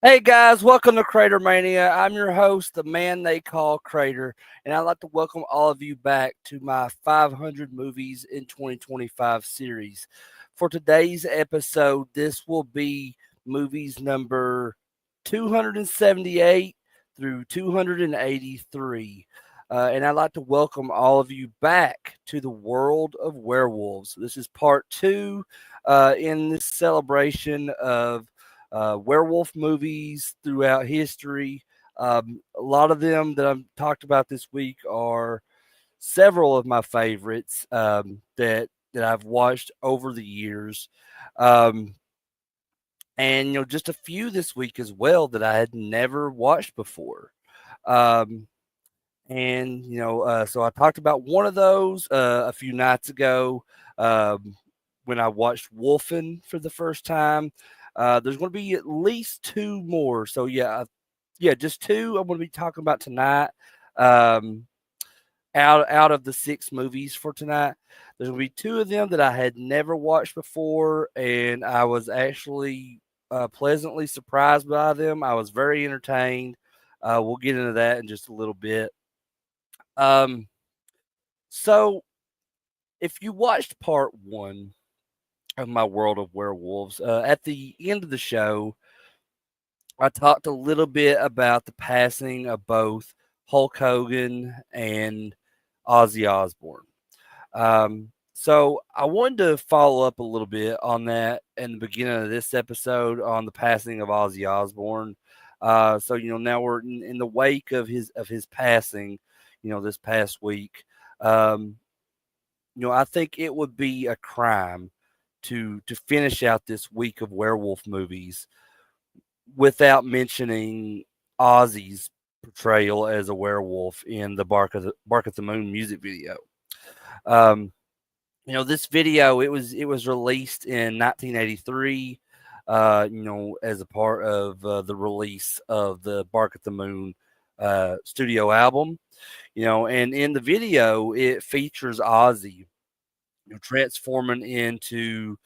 Hey guys, welcome to CraterMania. I'm your host, the man they call Crater, and I'd like to welcome all of you back to my 500 Movies in 2025 series. For today's episode, this will be movies number 278 through 283. And I'd like to welcome all of you back to the world of werewolves. This is part two in this celebration of werewolf movies throughout history. A lot of them that I've talked about this week are several of my favorites that I've watched over the years, um, and just a few this week as well that I had never watched before. Um, so I talked about one of those a few nights ago um, when I watched Wolfen for the first time. There's going to be at least two more. So yeah, just two I'm going to be talking about tonight. Um, out of the six movies for tonight, there's going to be two of them that I had never watched before, and I was actually pleasantly surprised by them. I was very entertained. We'll get into that in just a little bit. Um, so if you watched part one of my World of Werewolves, at the end of the show, I talked a little bit about the passing of both Hulk Hogan and Ozzy Osbourne. So I wanted to follow up a little bit on that in the beginning of this episode on the passing of Ozzy Osbourne. So now we're in the wake of his passing, this past week. Um, I think it would be a crime to finish out this week of werewolf movies without mentioning Ozzy's portrayal as a werewolf in the Bark at the Moon music video. Um, this video it was released in 1983. As a part of the release of the Bark at the Moon studio album. And in the video, it features Ozzy, transforming into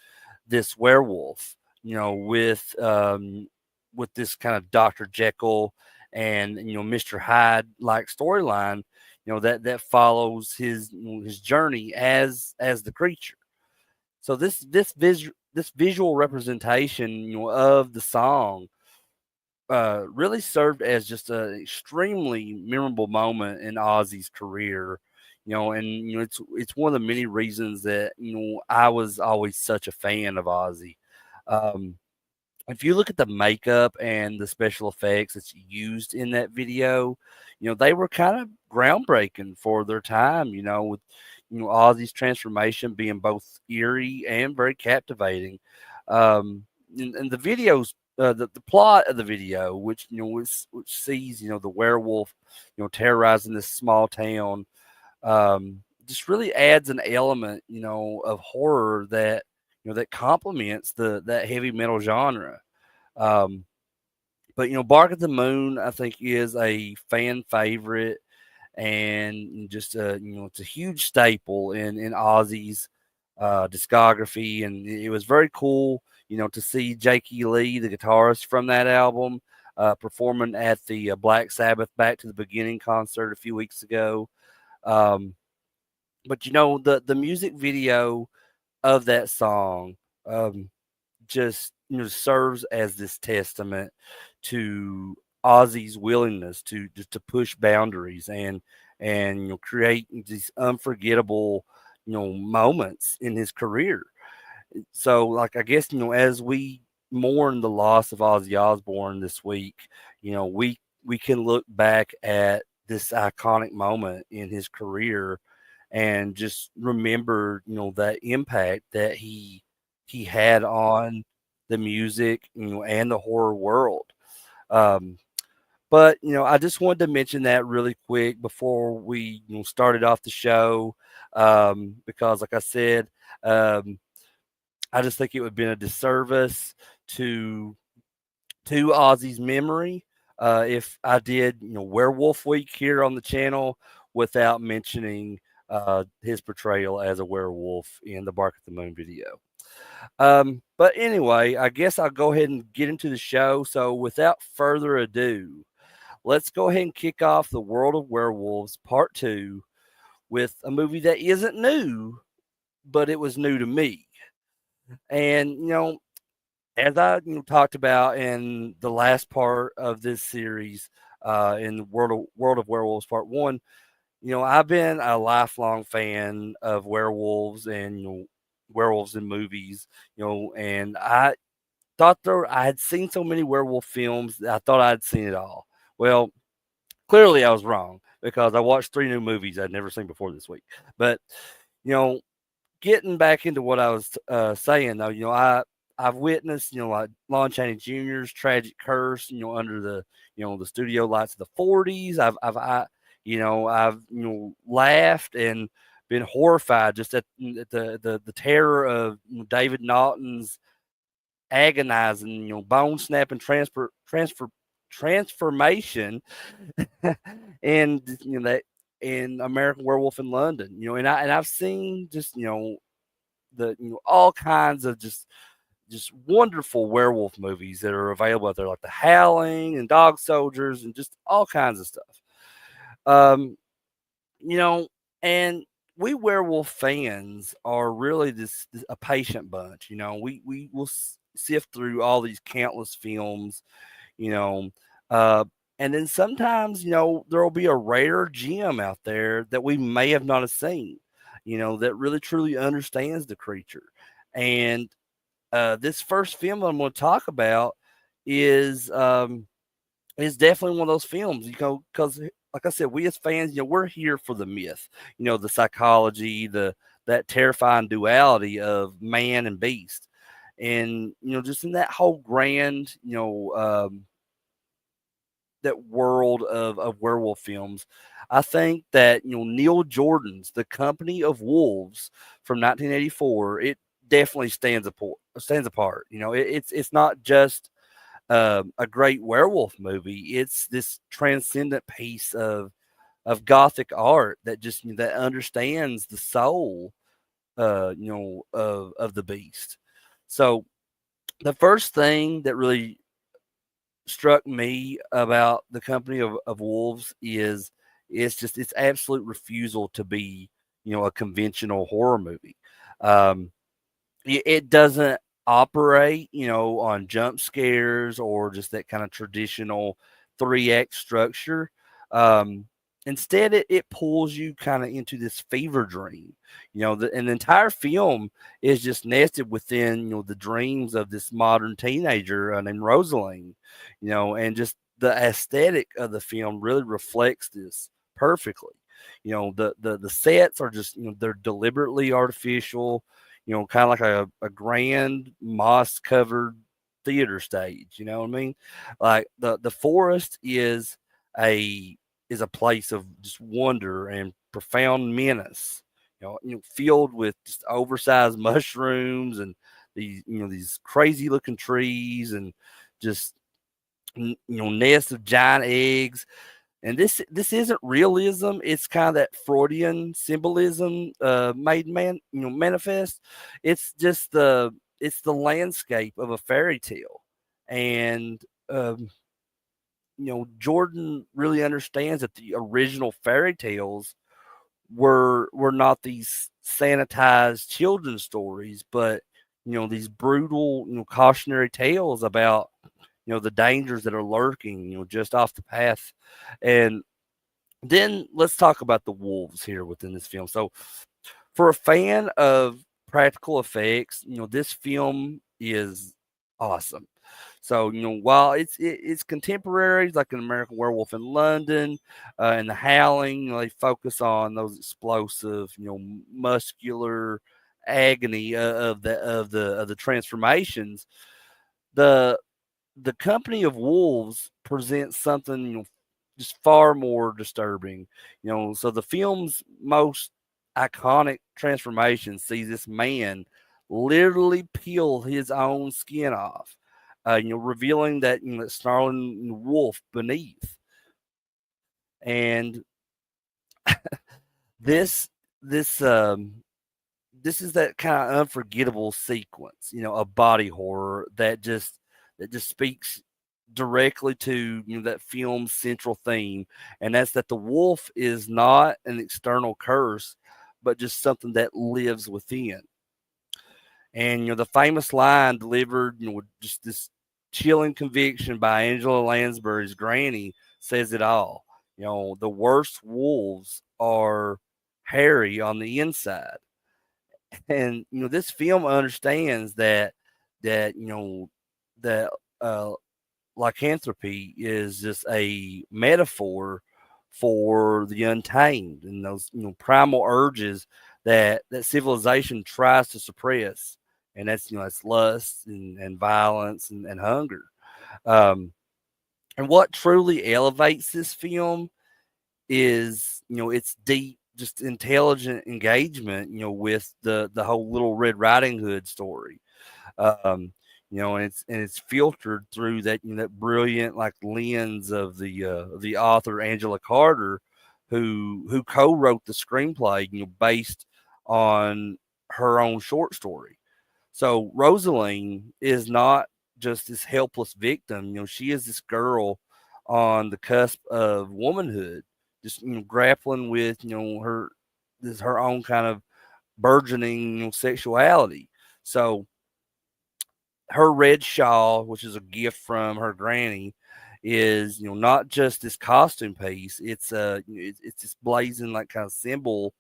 this werewolf, with this kind of Dr. Jekyll and Mr. Hyde like storyline, that follows his journey as the creature. So this visual representation, of the song really served as just an extremely memorable moment in Ozzy's career. And it's one of the many reasons that I was always such a fan of Ozzy. Um, if you look at the makeup and the special effects that's used in that video, they were kind of groundbreaking for their time. With Ozzy's transformation being both eerie and very captivating. And the videos the plot of the video, which sees the werewolf terrorizing this small town, just really adds an element of horror that complements that heavy metal genre. Um, but Bark at the Moon, I think, is a fan favorite, and just it's a huge staple in Ozzy's discography, and it was very cool, to see Jakey Lee, the guitarist from that album, performing at the Black Sabbath Back to the Beginning concert a few weeks ago. Um, but the music video of that song just serves as this testament to Ozzy's willingness to just to push boundaries and create these unforgettable moments in his career. So, like, I guess as we mourn the loss of Ozzy Osbourne this week, we can look back at this iconic moment in his career and just remember that impact that he had on the music and the horror world. Um, but I just wanted to mention that really quick before we started off the show, because, like I said, um, I just think it would have been a disservice to Ozzy's memory if I did Werewolf Week here on the channel without mentioning his portrayal as a werewolf in the Bark at the Moon video. But anyway, I guess I'll go ahead and get into the show. So without further ado, let's go ahead and kick off the World of Werewolves Part 2 with a movie that isn't new, but it was new to me. And, as I talked about in the last part of this series, in the World of Werewolves Part 1, I've been a lifelong fan of werewolves and, werewolves in movies, and I had seen so many werewolf films that I thought I'd seen it all. Well, clearly I was wrong because I watched 3 new movies I'd never seen before this week. But, you know, getting back into what I was saying though, I've witnessed, like Lon Chaney Jr.'s tragic curse, under the studio lights of the 40s. I've laughed and been horrified just at the terror of David Naughton's agonizing, bone snapping transformation, and that in American Werewolf in London, and I've seen just the all kinds of just wonderful werewolf movies that are available out there, like The Howling and Dog Soldiers and just all kinds of stuff. Um, you know, and we werewolf fans are really this a patient bunch. We will sift through all these countless films, you know, uh, and then sometimes there will be a rare gem out there that we may have not have seen, that really truly understands the creature. And this first film I'm going to talk about is is definitely one of those films, because like I said, we as fans, we're here for the myth, the psychology, that terrifying duality of man and beast, and just in that whole grand, that world of werewolf films. I think that Neil Jordan's The Company of Wolves from 1984, it definitely stands apart. It's not just a great werewolf movie. It's this transcendent piece of gothic art that just that understands the soul, of the beast. So the first thing that really struck me about The Company of Wolves is it's just its absolute refusal to be a conventional horror movie. Um, it doesn't operate, on jump scares or just that kind of traditional 3-act structure. Um, Instead, it pulls you kind of into this fever dream, and the entire film is just nested within, the dreams of this modern teenager named Rosaline, and just the aesthetic of the film really reflects this perfectly. The sets are just, they're deliberately artificial, kind of like a grand moss covered theater stage. You know what I mean? Like the forest is a place of just wonder and profound menace. Filled with just oversized mushrooms and these crazy looking trees and just nests of giant eggs. And this isn't realism. It's kind of that Freudian symbolism, made manifest. It's just the landscape of a fairy tale, and Jordan really understands that the original fairy tales were not these sanitized children's stories, but these brutal cautionary tales about the dangers that are lurking just off the path. And then let's talk about the wolves here within this film. So for a fan of practical effects, this film is awesome. So while it's contemporaries like an American Werewolf in London, and The Howling, they focus on those explosive, muscular agony of the transformations. The the Company of Wolves presents something, just far more disturbing. So the film's most iconic transformation sees this man literally peel his own skin off, revealing that snarling wolf beneath. And this this this is that kind of unforgettable sequence, a body horror that just speaks directly to that film's central theme, and that's that the wolf is not an external curse, but just something that lives within. And the famous line delivered, with just this chilling conviction by Angela Lansbury's granny says it all. The worst wolves are hairy on the inside. And this film understands that uh lycanthropy is just a metaphor for the untamed and those primal urges that civilization tries to suppress, and that's lust and violence and hunger. um and what truly elevates this film is its deep, just intelligent engagement with the whole Little Red Riding Hood story. um, and it's filtered through that brilliant like lens of the author Angela Carter, who co-wrote the screenplay, based on her own short story. So Rosaline is not just this helpless victim. She is this girl on the cusp of womanhood, just grappling with her own kind of burgeoning sexuality. So her red shawl, which is a gift from her granny, is not just this costume piece. It's this blazing like kind of symbol,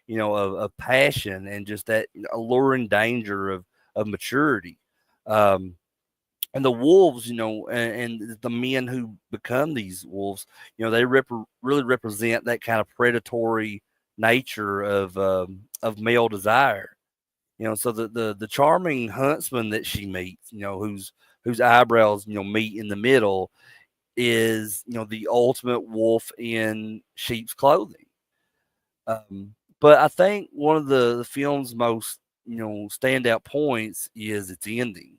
of passion and just that alluring danger of maturity. Um, and the wolves, and the men who become these wolves, they really represent that kind of predatory nature of male desire. So the charming huntsman that she meets, whose eyebrows, meet in the middle, is, the ultimate wolf in sheep's clothing. But I think one of the film's most, standout points is its ending.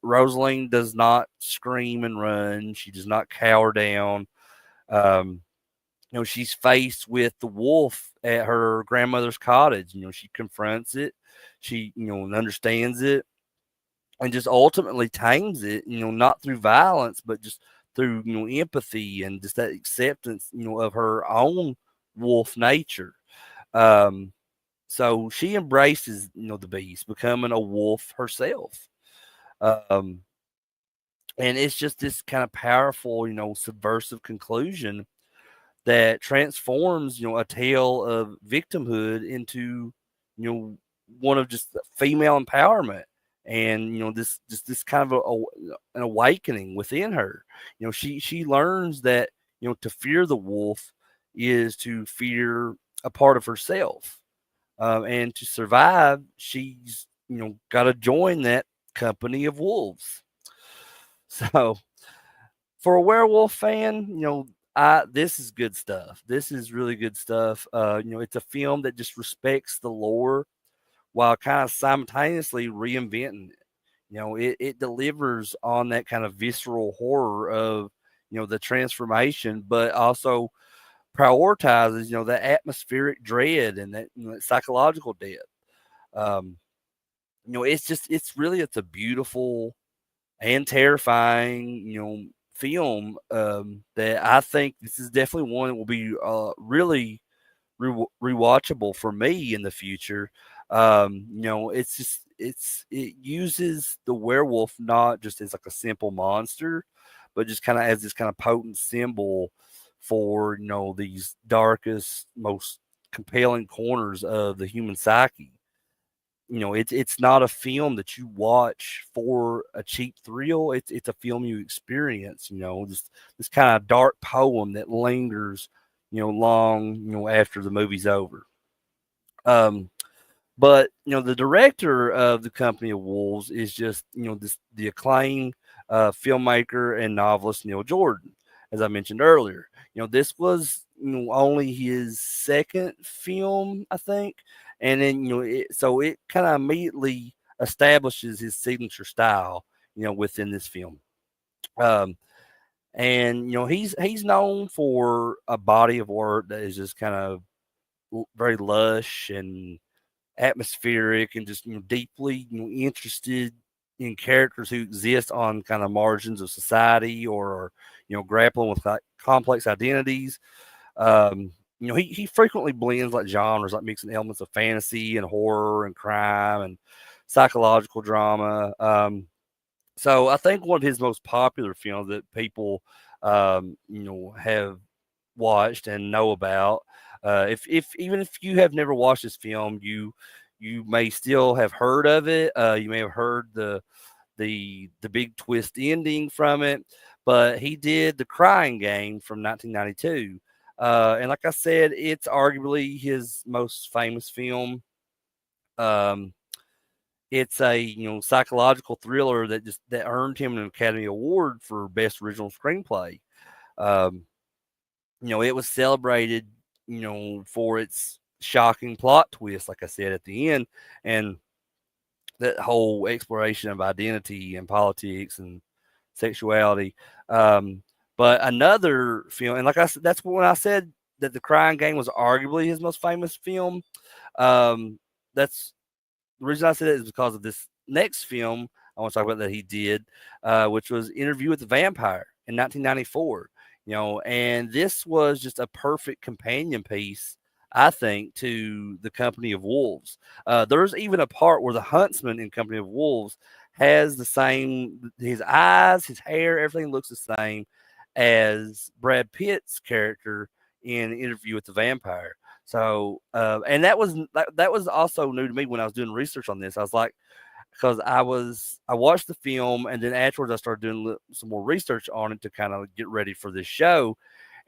Rosaline does not scream and run. She does not cower down. Um, she's faced with the wolf at her grandmother's cottage. She confronts it. She, understands it and just ultimately tames it, not through violence, but just through, empathy and just that acceptance, of her own wolf nature. Um, so she embraces, the beast, becoming a wolf herself. Um, and it's just this kind of powerful, subversive conclusion that transforms, a tale of victimhood into, one of just female empowerment and this kind of an awakening within her. She learns that to fear the wolf is to fear a part of herself, and to survive, she's got to join that company of wolves. So for a werewolf fan, this is good stuff. This is really good stuff. It's a film that just respects the lore while kind of simultaneously reinventing it. It delivers on that kind of visceral horror of the transformation, but also prioritizes that atmospheric dread and that, that psychological depth. Um, it's a beautiful and terrifying, film, that I think this is definitely one that will be really rewatchable for me in the future. It uses the werewolf not just as like a simple monster, but just kind of as this kind of potent symbol for these darkest, most compelling corners of the human psyche. It's not a film that you watch for a cheap thrill. It's a film you experience. This kind of dark poem that lingers, long, after the movie's over. Um, but the director of the Company of Wolves is just the acclaimed filmmaker and novelist Neil Jordan, as I mentioned earlier. This was only his second film, I think, and then so it kind of immediately establishes his signature style, within this film. Um, and he's known for a body of work that is just kind of very lush atmospheric and just deeply interested in characters who exist on kind of margins of society or are, grappling with like complex identities. Um, he frequently blends like genres, like mixing elements of fantasy and horror and crime and psychological drama. So I think one of his most popular films that people, have watched and know about. If even if you have never watched this film, you may still have heard of it. You may have heard the big twist ending from it. But he did The Crying Game from 1992, and like I said, it's arguably his most famous film. Um, it's a psychological thriller that earned him an Academy Award for Best Original Screenplay. Um, it was celebrated, for its shocking plot twist, like I said at the end, and that whole exploration of identity and politics and sexuality. Um, but another film, and like I said, that's when I said that The Crying Game was arguably his most famous film. That's the reason I said it is because of this next film I want to talk about that he did, which was Interview with the Vampire in 1994. And this was just a perfect companion piece, I think, to the Company of Wolves. There's even a part where the huntsman in Company of Wolves has the same, his eyes, his hair, everything looks the same as Brad Pitt's character in Interview with the Vampire. So, and that was also new to me when I was doing research on this. I was like, because I watched the film and then afterwards I started doing some more research on it to kind of get ready for this show,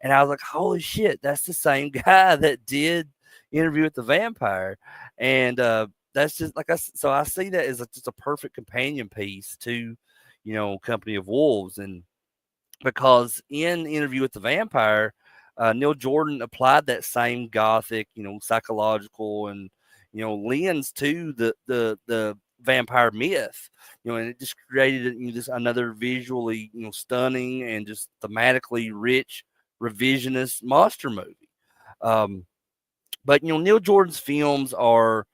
and I was like, holy shit, that's the same guy that did Interview with the Vampire, and that's just so I see that as just a perfect companion piece to, Company of Wolves, and because in Interview with the Vampire, Neil Jordan applied that same gothic, psychological and lens to the vampire myth, and it just created this another visually stunning and just thematically rich revisionist monster movie. Um, but Neil Jordan's films are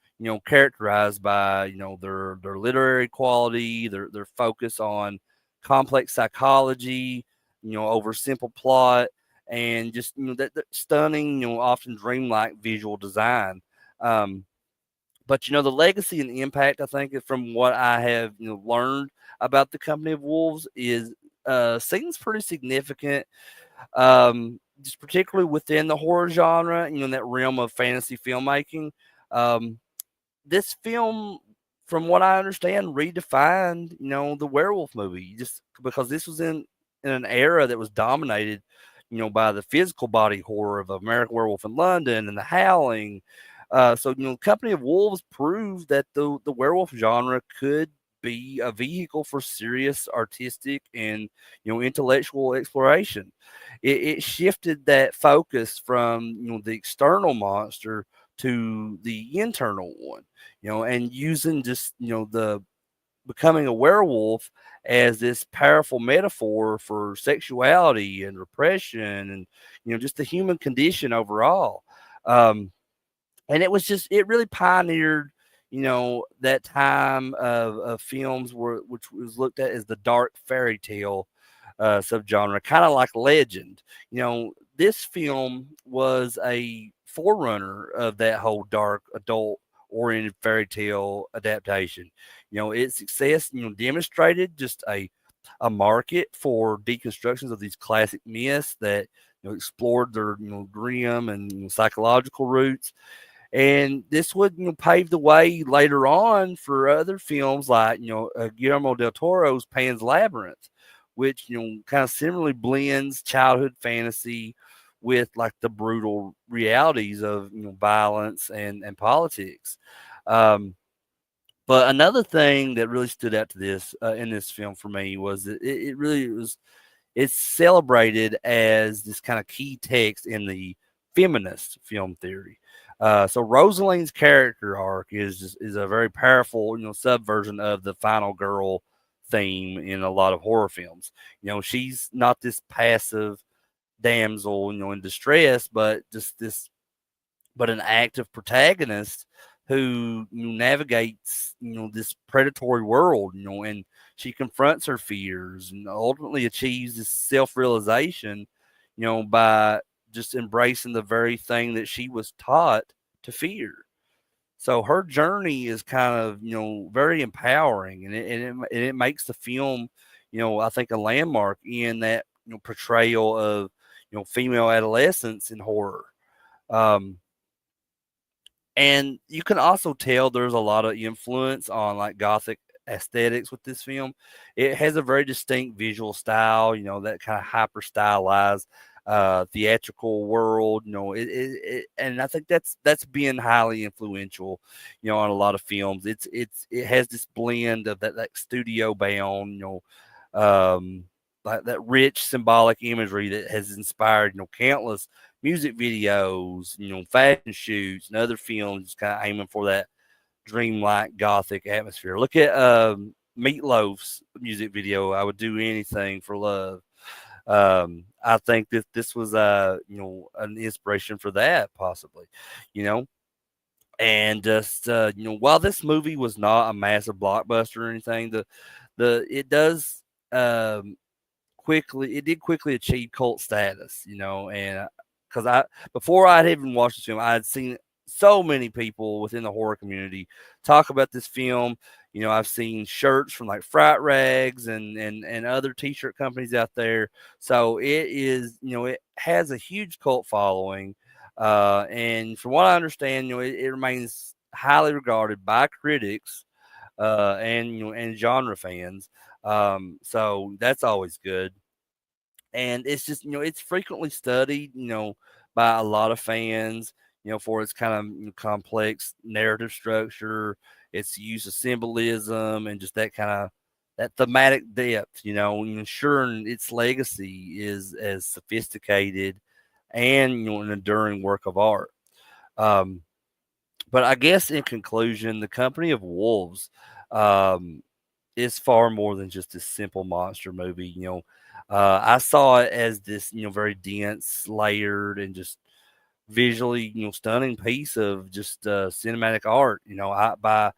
characterized by their literary quality, their focus on complex psychology, over simple plot, and just that stunning, often dreamlike visual design. Um, but the legacy and impact, I think, from what I have learned about the Company of Wolves is seems pretty significant, just particularly within the horror genre, in that realm of fantasy filmmaking. Um, this film, from what I understand, redefined, the werewolf movie, just because this was in an era that was dominated, by the physical body horror of American Werewolf in London and The Howling. So, Company of Wolves proved that the werewolf genre could be a vehicle for serious artistic and intellectual exploration. It shifted that focus from the external monster to the internal one, and using just the becoming a werewolf as this powerful metaphor for sexuality and repression and just the human condition overall. Um, and it really pioneered that time of films which was looked at as the dark fairy tale subgenre, kind of like legend. This film was a forerunner of that whole dark adult oriented fairy tale adaptation. Its success demonstrated just a market for deconstructions of these classic myths that explored their grim and psychological roots, and this would pave the way later on for other films like Guillermo del Toro's Pan's Labyrinth, which kind of similarly blends childhood fantasy with like the brutal realities of violence and politics. Um, but another thing that really stood out to this in this film for me was that it really was it's celebrated as this kind of key text in the feminist film theory. So Rosalind's character arc is a very powerful, subversion of the final girl theme in a lot of horror films. She's not this passive damsel, in distress, but just this, but an active protagonist who navigates this predatory world, and she confronts her fears and ultimately achieves this self-realization, by just embracing the very thing that she was taught to fear. So her journey is kind of, very empowering, and it makes the film, I think a landmark in that, portrayal of, female adolescence in horror. Um, and you can also tell there's a lot of influence on like gothic aesthetics with this film. It has a very distinct visual style, that kind of hyper stylized theatrical world. And I think that's been highly influential, on a lot of films. It has this blend of that like studio bound, um like that rich symbolic imagery that has inspired, countless music videos, fashion shoots and other films, kind of aiming for that dreamlike gothic atmosphere. Look at Meatloaf's music video, "I Would Do Anything for Love." I think that this was an inspiration for that, possibly, you know. And just while this movie was not a massive blockbuster or anything, the it does quickly it did quickly achieve cult status, and because I before I'd even watched this film, I had seen so many people within the horror community talk about this film. I've seen shirts from like Fright Rags and other t-shirt companies out there. So it is, it has a huge cult following. And from what I understand, it remains highly regarded by critics, and genre fans. So that's always good. And it's just, it's frequently studied, by a lot of fans, for its kind of complex narrative structure, its use of symbolism, and just that kind of that thematic depth, ensuring its legacy is as sophisticated and, an enduring work of art. Um, but I guess in conclusion, the Company of Wolves, um, is far more than just a simple monster movie. I saw it as this, very dense, layered, and just visually, stunning piece of just cinematic art. By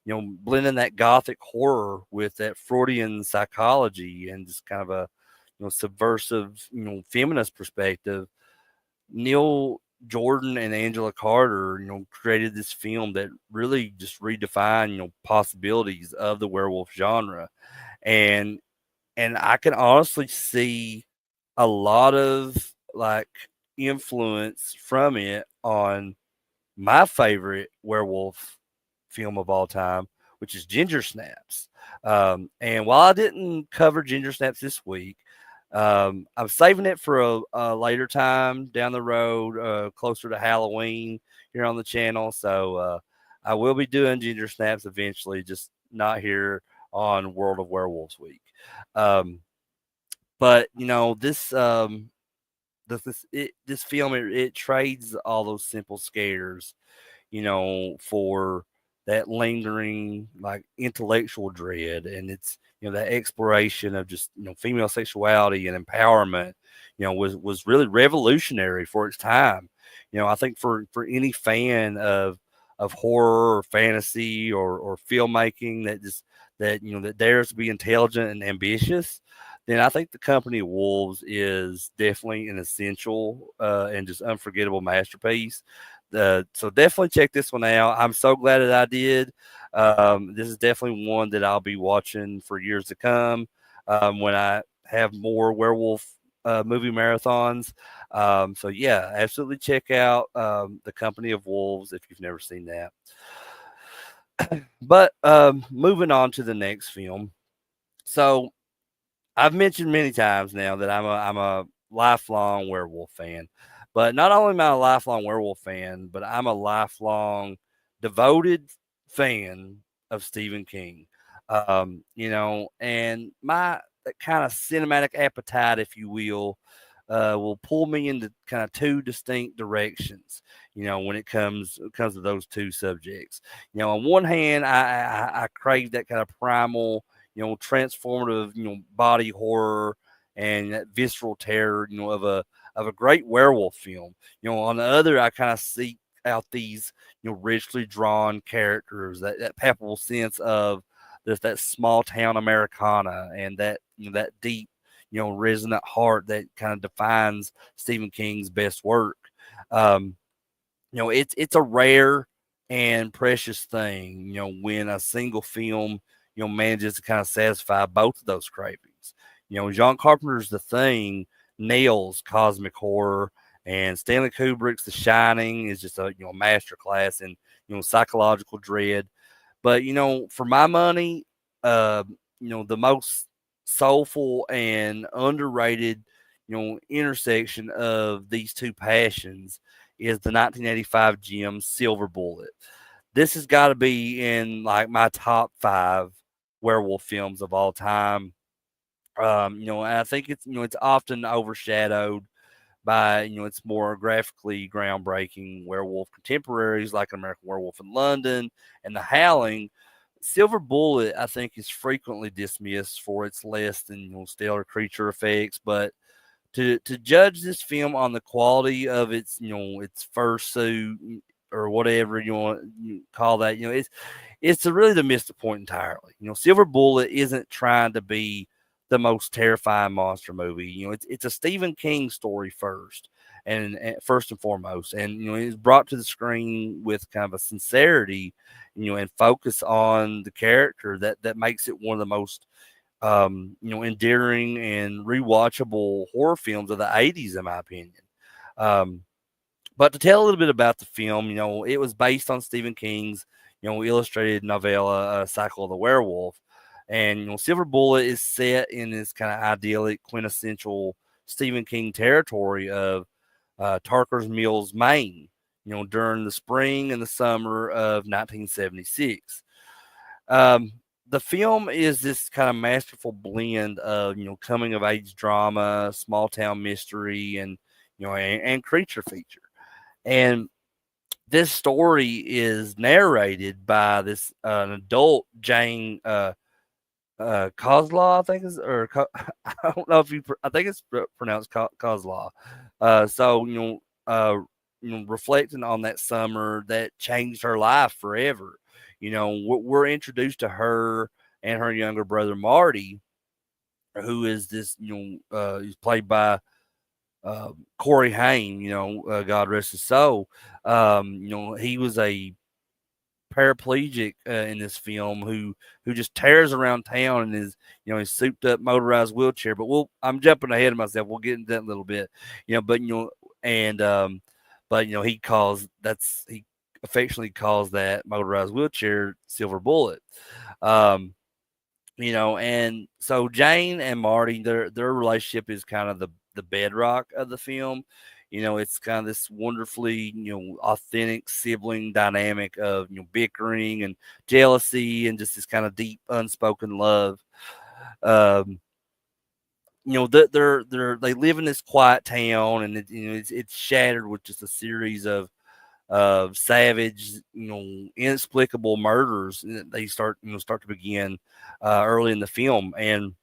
blending that gothic horror with that Freudian psychology and just kind of a subversive, feminist perspective. Neil Jordan and Angela Carter, created this film that really just redefined, possibilities of the werewolf genre. And I can honestly see a lot of like influence from it on my favorite werewolf film of all time, which is Ginger Snaps. And while I didn't cover Ginger Snaps this week, I'm saving it for a later time down the road, closer to Halloween here on the channel. So I will be doing Ginger Snaps eventually, just not here on World of Werewolves week. Um, but this film, it trades all those simple scares, for that lingering like intellectual dread, and it's that exploration of just female sexuality and empowerment, was really revolutionary for its time. I think for any fan of horror or fantasy or filmmaking that dares to be intelligent and ambitious, then I think the Company of Wolves is definitely an essential and just unforgettable masterpiece. So definitely check this one out. I'm so glad that I did. This is definitely one that I'll be watching for years to come, when I have more werewolf movie marathons. So yeah, absolutely check out The Company of Wolves if you've never seen that. But moving on to the next film. So I've mentioned many times now that I'm a lifelong werewolf fan. But not only am I a lifelong werewolf fan, but I'm a lifelong devoted fan of Stephen King. And my kind of cinematic appetite, if you will pull me into kind of two distinct directions. When it comes to those two subjects. On one hand, I crave that kind of primal, transformative, body horror and that visceral terror, of a great werewolf film. On the other, I kind of seek out these richly drawn characters, that palpable sense of that small town Americana, and that that deep resonant heart that kind of defines Stephen King's best work. Um, it's a rare and precious thing, when a single film, manages to kind of satisfy both of those cravings. John Carpenter's The Thing nails cosmic horror, and Stanley Kubrick's The Shining is just a masterclass in psychological dread. But for my money, the most soulful and underrated, intersection of these two passions is the 1985 gem Silver Bullet. This has got to be in like my top 5 werewolf films of all time. And I think it's often overshadowed by its more graphically groundbreaking werewolf contemporaries like American Werewolf in London and The Howling. Silver Bullet, I think, is frequently dismissed for its less than stellar creature effects, but to judge this film on the quality of its fursuit or whatever you want to call that, it's really to miss the point entirely. Silver Bullet isn't trying to be the most terrifying monster movie. It's a Stephen King story first and first and foremost, and it's brought to the screen with kind of a sincerity, and focus on the character that makes it one of the most endearing and rewatchable horror films of the 80s, in my opinion. But to tell a little bit about the film, it was based on Stephen King's, illustrated novella, Cycle of the Werewolf. And, Silver Bullet is set in this kind of idyllic, quintessential Stephen King territory of Tarker's Mills, Maine, during the spring and the summer of 1976. The film is this kind of masterful blend of coming of age drama, small town mystery, and and creature feature. And this story is narrated by this an adult Jane Kozlaw, I think is, or I don't know if I think it's pronounced Kozlaw. So reflecting on that summer that changed her life forever. We're introduced to her and her younger brother Marty, who is this, he's played by Corey Haim, God rest his soul. He was a paraplegic in this film who just tears around town in his souped up motorized wheelchair. But I'm jumping ahead of myself. We'll get into that in a little bit, but and but he affectionately calls that motorized wheelchair Silver Bullet. And so Jane and Marty, their relationship is kind of the bedrock of the film. It's kind of this wonderfully, authentic sibling dynamic of, bickering and jealousy and just this kind of deep unspoken love. They live in this quiet town, and it's shattered with just a series of savage, inexplicable murders that they start to begin early in the film. And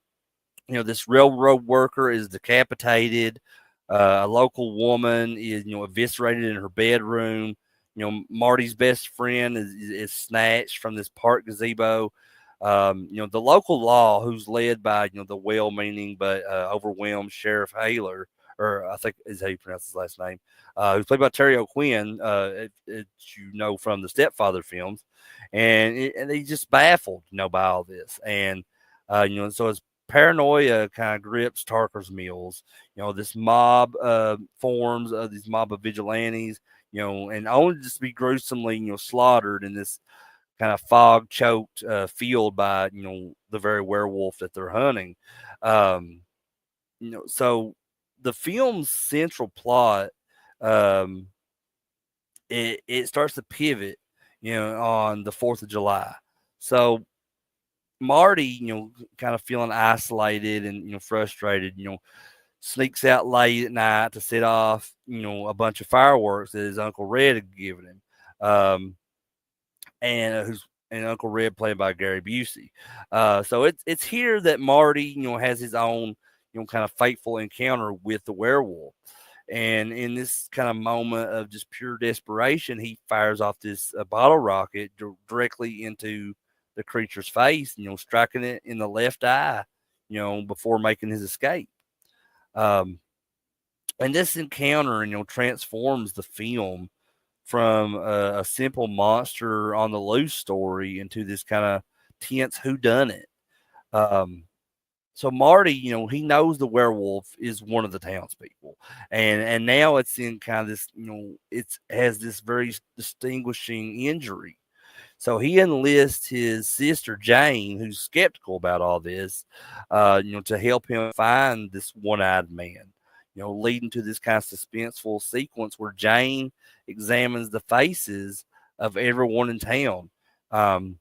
this railroad worker is decapitated. A local woman is eviscerated in her bedroom. Marty's best friend is snatched from this park gazebo. The local law, who's led by the well-meaning but overwhelmed Sheriff Haler, or I think is how you pronounce his last name, who's played by Terry O'Quinn, from the Stepfather films, and he's just baffled, by all this, and so his paranoia kind of grips Tarker's Mills. This mob forms these mob of vigilantes, and only just to be gruesomely slaughtered in this kind of fog choked field by the very werewolf that they're hunting. So the film's central plot, it starts to pivot on the 4th of July. So Marty, kind of feeling isolated and frustrated, sneaks out late at night to set off a bunch of fireworks that his Uncle Red had given him. And Uncle Red played by Gary Busey. So it's here that Marty, has his own, kind of fateful encounter with the werewolf. And in this kind of moment of just pure desperation, he fires off this bottle rocket directly into the creature's face, striking it in the left eye, before making his escape. Um, and this encounter, transforms the film from a simple monster on the loose story into this kind of tense whodunit. Um, so Marty, he knows the werewolf is one of the townspeople, and now it's in kind of this, it has this very distinguishing injury. So he enlists his sister Jane, who's skeptical about all this, to help him find this one-eyed man. Leading to this kind of suspenseful sequence where Jane examines the faces of everyone in town. Um,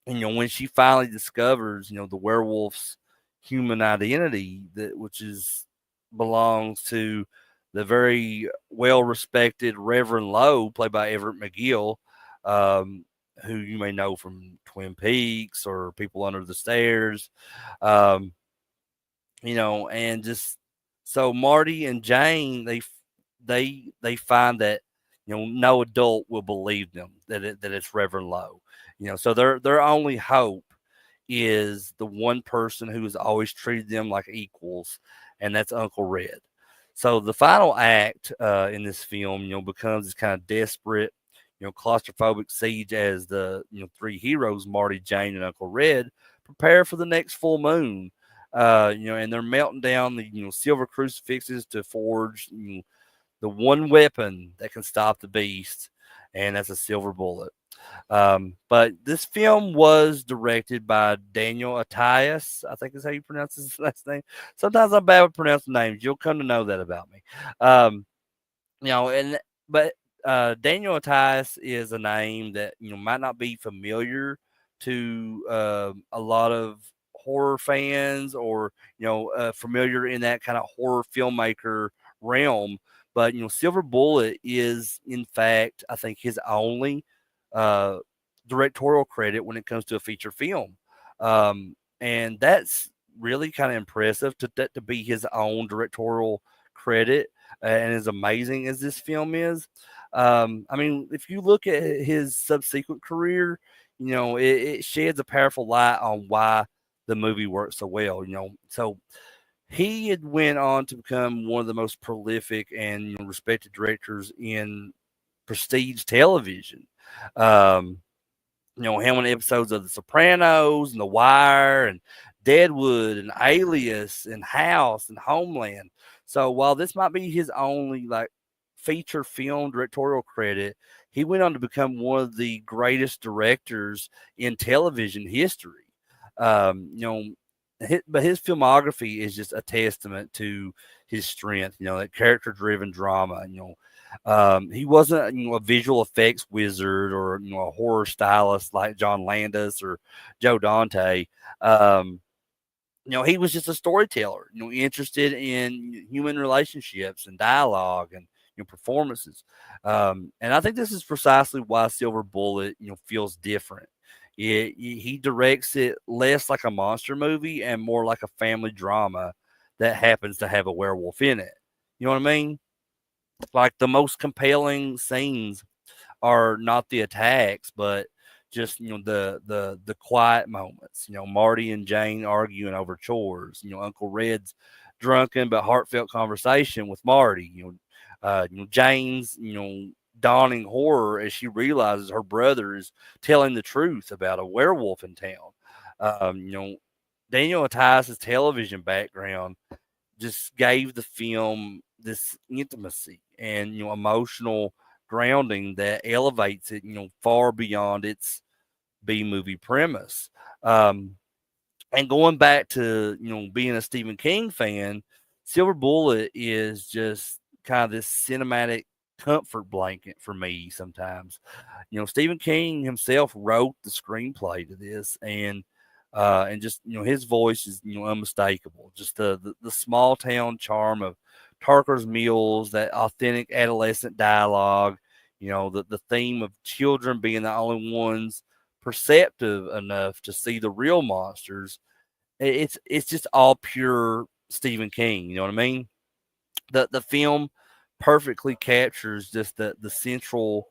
and when she finally discovers, the werewolf's human identity, that which is belongs to the very well respected Reverend Lowe, played by Everett McGill, um, who you may know from Twin Peaks or People Under the Stairs. Um, and just so Marty and Jane, they find that, no adult will believe them that it's Reverend Lowe. So their only hope is the one person who has always treated them like equals, and that's Uncle Red. So the final act in this film, becomes this kind of desperate, claustrophobic siege as the three heroes, Marty, Jane, and Uncle Red, prepare for the next full moon. And they're melting down the silver crucifixes to forge the one weapon that can stop the beast, and that's a silver bullet. But this film was directed by Daniel Attias, I think is how you pronounce his last name. Sometimes I'm bad with pronouncing names. You'll come to know that about me. Um, and but Daniel Attias is a name that might not be familiar to a lot of horror fans, or familiar in that kind of horror filmmaker realm. But Silver Bullet is, in fact, I think his only uh, directorial credit when it comes to a feature film, and that's really kind of impressive to be his own directorial credit. And as amazing as this film is, I mean, if you look at his subsequent career, it sheds a powerful light on why the movie works so well. So he had went on to become one of the most prolific and respected directors in prestige television. Um, how many episodes of The Sopranos and The Wire and Deadwood and Alias and House and Homeland. So while this might be his only like feature film directorial credit, he went on to become one of the greatest directors in television history. But his filmography is just a testament to his strength. That character-driven drama. He wasn't, a visual effects wizard or a horror stylist like John Landis or Joe Dante. He was just a storyteller, interested in human relationships and dialogue and performances. And I think this is precisely why Silver Bullet, feels different. He directs it less like a monster movie and more like a family drama that happens to have a werewolf in it. You know what I mean? Like the most compelling scenes are not the attacks, but just the quiet moments. Marty and Jane arguing over chores. Uncle Red's drunken but heartfelt conversation with Marty. Jane's dawning horror as she realizes her brother is telling the truth about a werewolf in town. Daniel Attias' television background just gave the film this intimacy and emotional grounding that elevates it far beyond its B movie premise. And going back to being a Stephen King fan, Silver Bullet is just kind of this cinematic comfort blanket for me sometimes. Stephen King himself wrote the screenplay to this, and just his voice is unmistakable. Just the small town charm of Tarker's Mills, that authentic adolescent dialogue. The theme of children being the only ones perceptive enough to see the real monsters. It's just all pure Stephen King. You know what I mean? The film perfectly captures just the central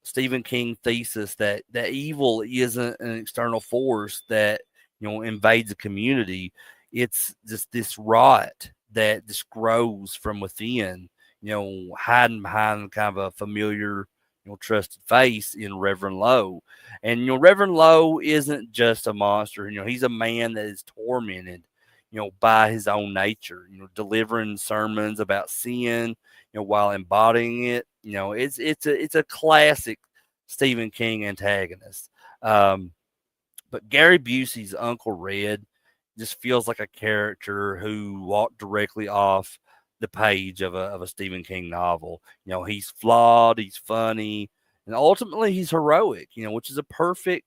Stephen King thesis that evil isn't an external force that invades a community. It's just this rot that just grows from within, hiding behind kind of a familiar, trusted face in Reverend Lowe. And Reverend Lowe isn't just a monster. He's a man that is tormented, by his own nature. Delivering sermons about sin, while embodying it. It's a classic Stephen King antagonist. But Gary Busey's Uncle Red just feels like a character who walked directly off the page of a Stephen King novel. He's flawed, he's funny, and ultimately he's heroic, which is a perfect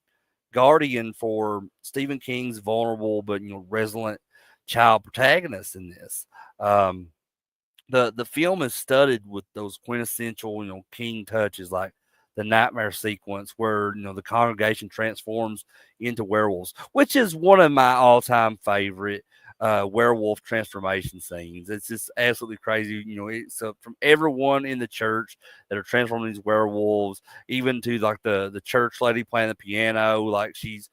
guardian for Stephen King's vulnerable but resilient child protagonist in this. The film is studded with those quintessential King touches, like the nightmare sequence where the congregation transforms into werewolves, which is one of my all-time favorite werewolf transformation scenes. It's just absolutely crazy. So from everyone in the church that are transforming these werewolves, even to like the church lady playing the piano, like she's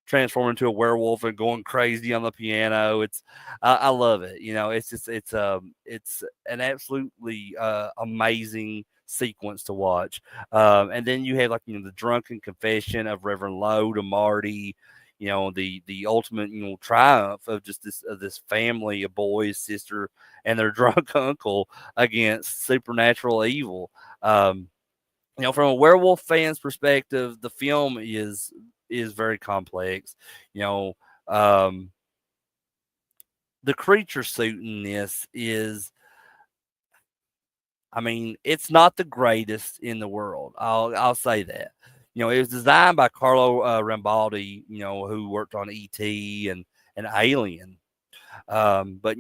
transforming into a werewolf and going crazy on the piano. I love it. It's an absolutely amazing sequence to watch. And then you have like the drunken confession of Reverend Lowe to Marty. The ultimate triumph of just this family of boys, sister, and their drunk uncle against supernatural evil. From a werewolf fan's perspective, the film is very complex. You know, um, the creature suit in this is, I mean, it's not the greatest in the world. I'll say that. It was designed by Carlo Rambaldi, who worked on E.T. and Alien. But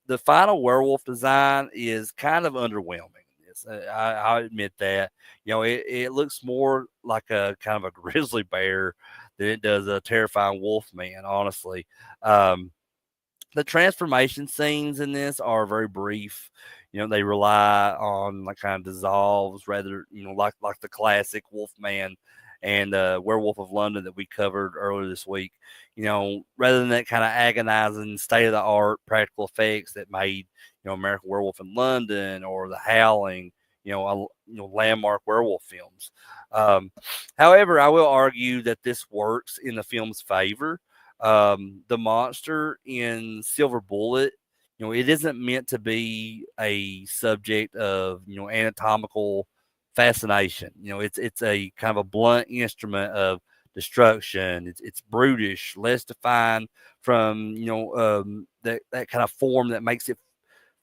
the final werewolf design is kind of underwhelming. I admit that. It looks more like a kind of a grizzly bear than it does a terrifying wolf man. Honestly, the transformation scenes in this are very brief. They rely on like kind of dissolves rather, like the classic Wolfman and Werewolf of London that we covered earlier this week. Rather than that kind of agonizing state of the art practical effects that made American Werewolf in London or The Howling, landmark werewolf films. However, I will argue that this works in the film's favor. The monster in Silver Bullet, it isn't meant to be a subject of anatomical fascination. It's a kind of a blunt instrument of destruction. It's brutish, less defined from that kind of form that makes it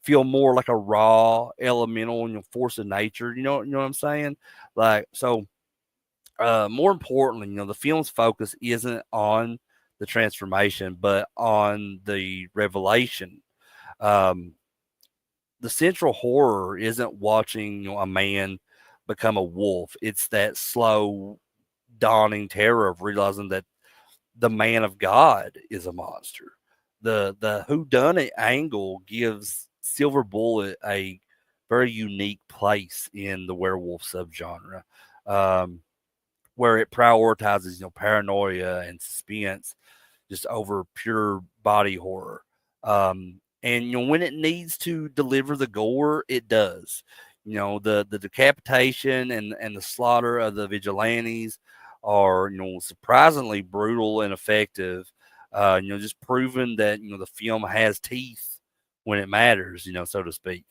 feel more like a raw elemental force of nature. You know what I'm saying? Like so. More importantly, the film's focus isn't on the transformation, but on the revelation. Um, the central horror isn't watching a man become a wolf. It's that slow dawning terror of realizing that the man of God is a monster. The whodunit angle gives Silver Bullet a very unique place in the werewolf subgenre. Um, where it prioritizes, paranoia and suspense just over pure body horror. And when it needs to deliver the gore, it does. The decapitation and the slaughter of the vigilantes are surprisingly brutal and effective. Just proving that the film has teeth when it matters, so to speak.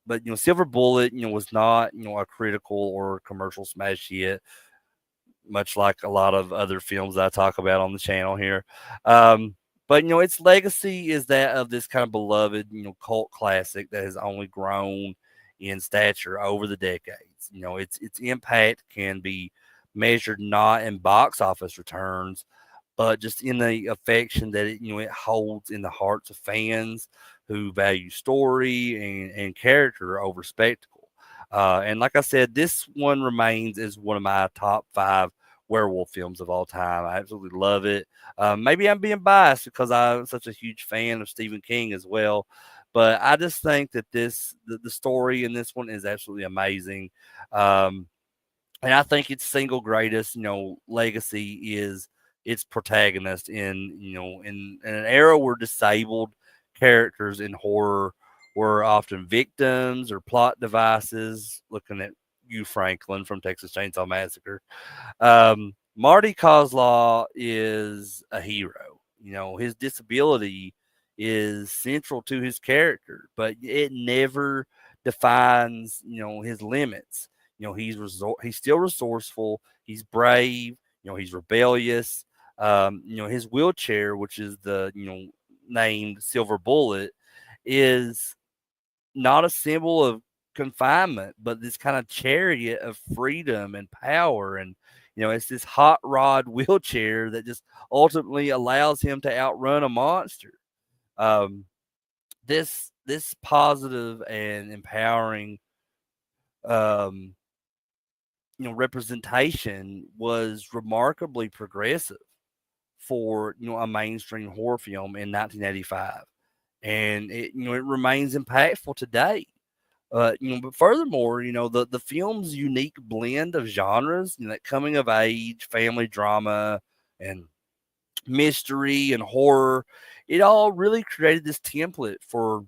But Silver Bullet, was not a critical or commercial smash hit, much like a lot of other films that I talk about on the channel here. But its legacy is that of this kind of beloved cult classic that has only grown in stature over the decades. Its impact can be measured not in box office returns, but just in the affection that it holds in the hearts of fans who value story and character over spectacle. And like I said, this one remains as one of my top 5 werewolf films of all time. I absolutely love it. Maybe I'm being biased because I'm such a huge fan of Stephen King as well. But I just think that the story in this one is absolutely amazing. Um, and I think its single greatest, legacy is its protagonist in an era where disabled characters in horror were often victims or plot devices. Looking at you, Franklin from Texas Chainsaw Massacre, Marty Kozlov is a hero. His disability is central to his character, but it never defines, his limits. He's still resourceful. He's brave. He's rebellious. His wheelchair, which is the named Silver Bullet, is not a symbol of confinement, but this kind of chariot of freedom and power. And, it's this hot rod wheelchair that just ultimately allows him to outrun a monster. Um, this positive and empowering, um, representation was remarkably progressive for, a mainstream horror film in 1985. And it remains impactful today. But furthermore, the film's unique blend of genres, that coming of age, family drama, and mystery and horror, it all really created this template for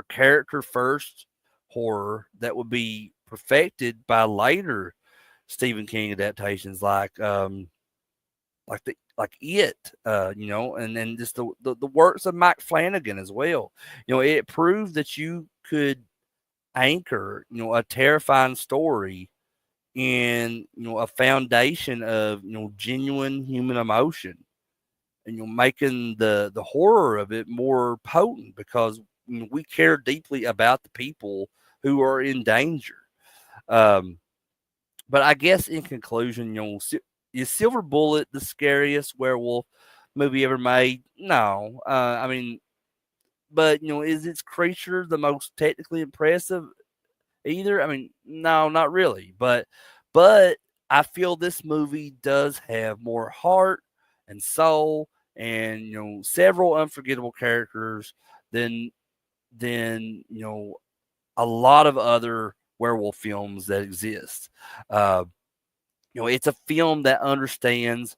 character first horror that would be perfected by later Stephen King adaptations like It, and then just the works of Mike Flanagan as well. It proved that you could anchor, a terrifying story in, a foundation of, genuine human emotion, and making the horror of it more potent because we care deeply about the people who are in danger. Um, but I guess in conclusion, is Silver Bullet the scariest werewolf movie ever made? No. I mean, but is its creature the most technically impressive either? I mean, no, not really. But I feel this movie does have more heart and soul and several unforgettable characters than than a lot of other werewolf films that exist. Uh, it's a film that understands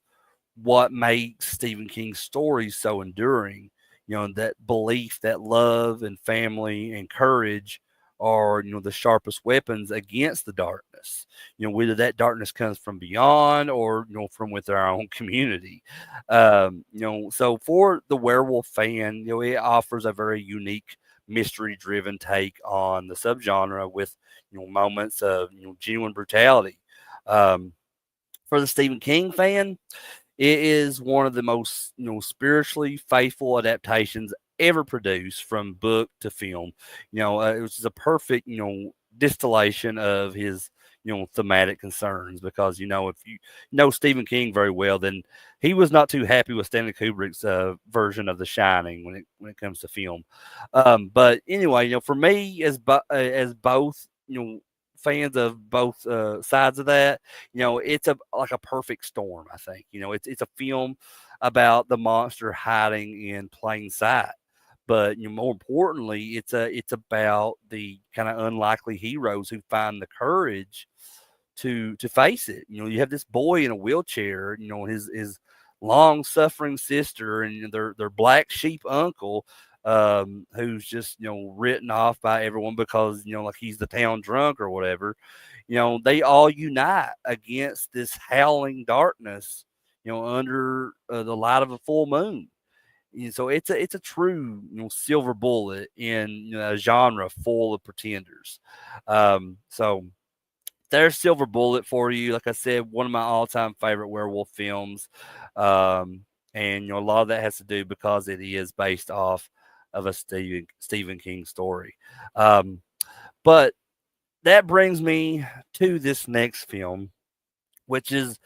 what makes Stephen King's stories so enduring. That belief that love and family and courage are, the sharpest weapons against the darkness. Whether that darkness comes from beyond or, from within our own community. So for the werewolf fan, it offers a very unique mystery driven take on the subgenre with, moments of, genuine brutality. Um, for the Stephen King fan, it is one of the most, spiritually faithful adaptations ever produced from book to film. It was just a perfect, distillation of his, thematic concerns. Because if you know Stephen King very well, then he was not too happy with Stanley Kubrick's version of The Shining when it comes to film. But anyway, for me as both, fans of both sides of that, it's like a perfect storm. I think it's a film about the monster hiding in plain sight, but more importantly, it's about the kind of unlikely heroes who find the courage to face it. You have this boy in a wheelchair, his long suffering sister, and their black sheep uncle, who's just written off by everyone because like he's the town drunk or whatever. They all unite against this howling darkness, under the light of a full moon. So it's a true silver bullet in a genre full of pretenders. So there's Silver Bullet for you. Like I said, one of my all-time favorite werewolf films. Um, and a lot of that has to do because it is based off of a Stephen King story. But that brings me to this next film, which is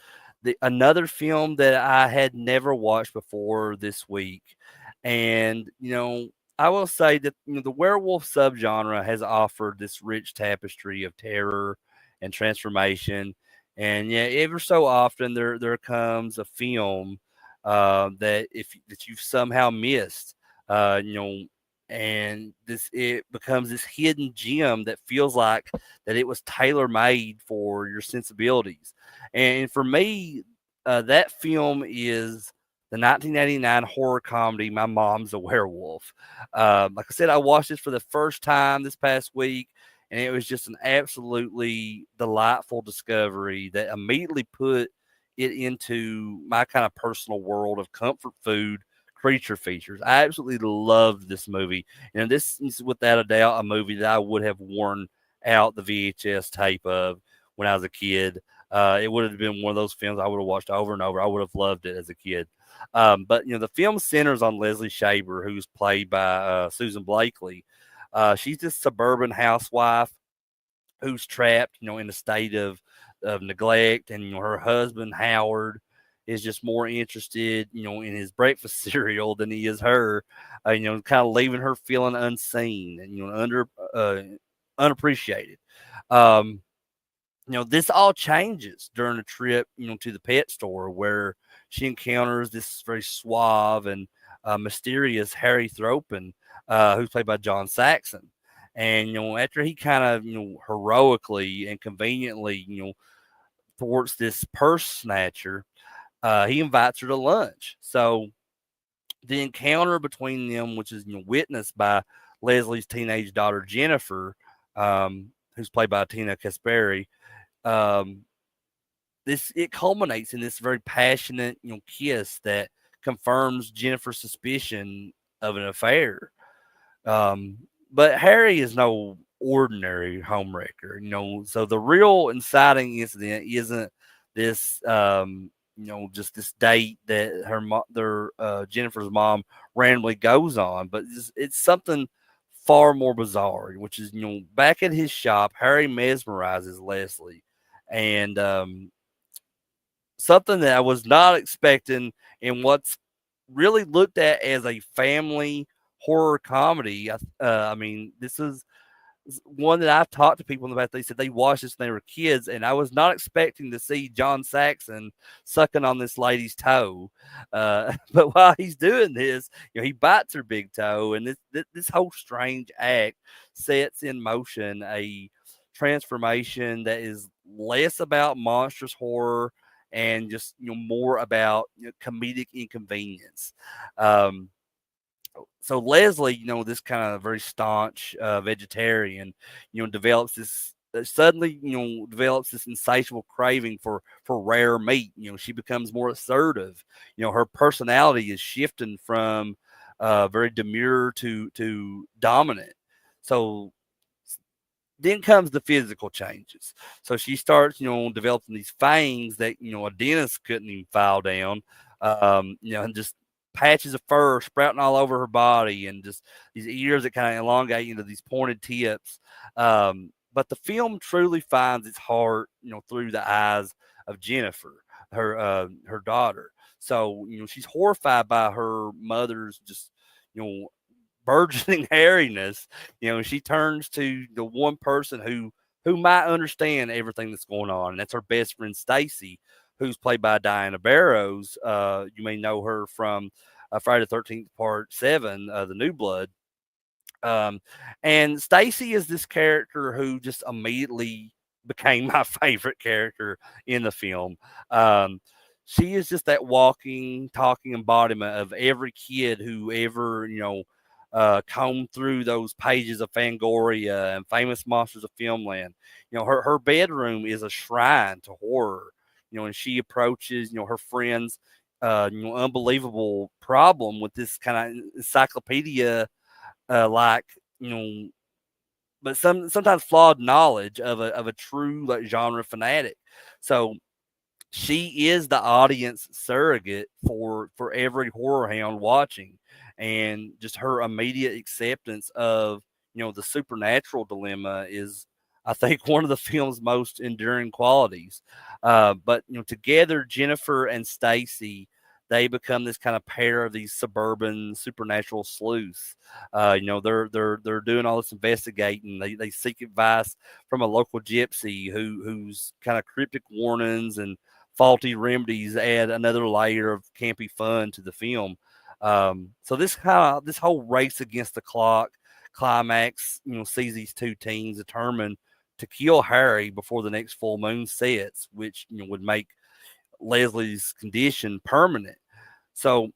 another film that I had never watched before this week. And, I will say that the werewolf subgenre has offered this rich tapestry of terror and transformation. And yeah, ever so often there comes a film that you've somehow missed. and it becomes this hidden gem that feels like that it was tailor made for your sensibilities. And for me, that film is the 1989 horror comedy My Mom's a Werewolf. Like I said, I watched this for the first time this past week, and it was just an absolutely delightful discovery that immediately put it into my kind of personal world of comfort food creature features. I absolutely loved this movie, and this is without a doubt a movie that I would have worn out the VHS tape of when I was a kid. It would have been one of those films I would have watched over and over. I would have loved it as a kid. But the film centers on Leslie Shaver, who's played by Susan Blakely. She's this suburban housewife who's trapped, in a state of neglect, and her husband Howard is just more interested, in his breakfast cereal than he is her, kind of leaving her feeling unseen and unappreciated. Um, this all changes during a trip, to the pet store where she encounters this very suave and mysterious Harry Thropin, who's played by John Saxon. And, after he kind of, heroically and conveniently, thwarts this purse snatcher, he invites her to lunch. So the encounter between them, which is, witnessed by Leslie's teenage daughter, Jennifer, who's played by Tina Kasperi, um, it culminates in this very passionate, kiss that confirms Jennifer's suspicion of an affair. Um, but Harry is no ordinary homewrecker, So the real inciting incident isn't this, just this date that their Jennifer's mom randomly goes on, but it's something far more bizarre, which is, back at his shop, Harry mesmerizes Leslie, and something that I was not expecting in what's really looked at as a family horror comedy. I mean, this is one that I've talked to people about. They said they watched this when they were kids, and I was not expecting to see John Saxon sucking on this lady's toe. But while he's doing this, he bites her big toe, and this whole strange act sets in motion a transformation that is less about monstrous horror and just more about comedic inconvenience. Um, so Leslie, this kind of very staunch vegetarian, develops this suddenly, develops this insatiable craving for rare meat. She becomes more assertive. Her personality is shifting from very demure to dominant. So then comes the physical changes. So she starts, developing these fangs that, a dentist couldn't even file down, and just patches of fur sprouting all over her body, and just these ears that kind of elongate into these pointed tips. But the film truly finds its heart, through the eyes of Jennifer, her daughter. So, she's horrified by her mother's just, you know, burgeoning hairiness. She turns to the one person who might understand everything that's going on, and that's her best friend Stacy, who's played by Diana Barrows. You may know her from Friday the 13th Part 7, The New Blood. Um, and Stacy is this character who just immediately became my favorite character in the film. Um, she is just that walking, talking embodiment of every kid who ever, combed through those pages of Fangoria and Famous Monsters of Filmland. Her bedroom is a shrine to horror. And she approaches, her friends, unbelievable problem with this kind of encyclopedia, like, but sometimes flawed knowledge of a true like genre fanatic. So she is the audience surrogate for every horror hound watching, and just her immediate acceptance of the supernatural dilemma is, I think, one of the film's most enduring qualities. But together, Jennifer and Stacy, they become this kind of pair of these suburban supernatural sleuths. They're doing all this investigating. They seek advice from a local gypsy who's kind of cryptic warnings and faulty remedies add another layer of campy fun to the film. So this whole race against the clock climax, sees these two teens determined to kill Harry before the next full moon sets, which would make Leslie's condition permanent. So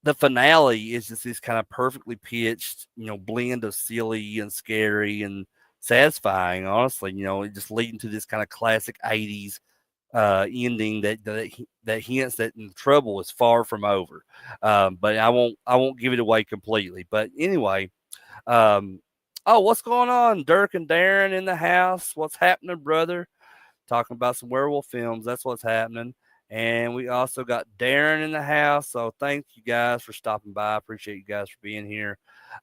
the finale is just this kind of perfectly pitched, blend of silly and scary and satisfying. Honestly, it just leading to this kind of classic '80s ending that hints that the trouble is far from over. But I won't give it away completely. But anyway, oh, what's going on, Dirk and Darren in the house? What's happening, brother? Talking about some werewolf films. That's what's happening. And we also got Darren in the house. So thank you guys for stopping by. I appreciate you guys for being here.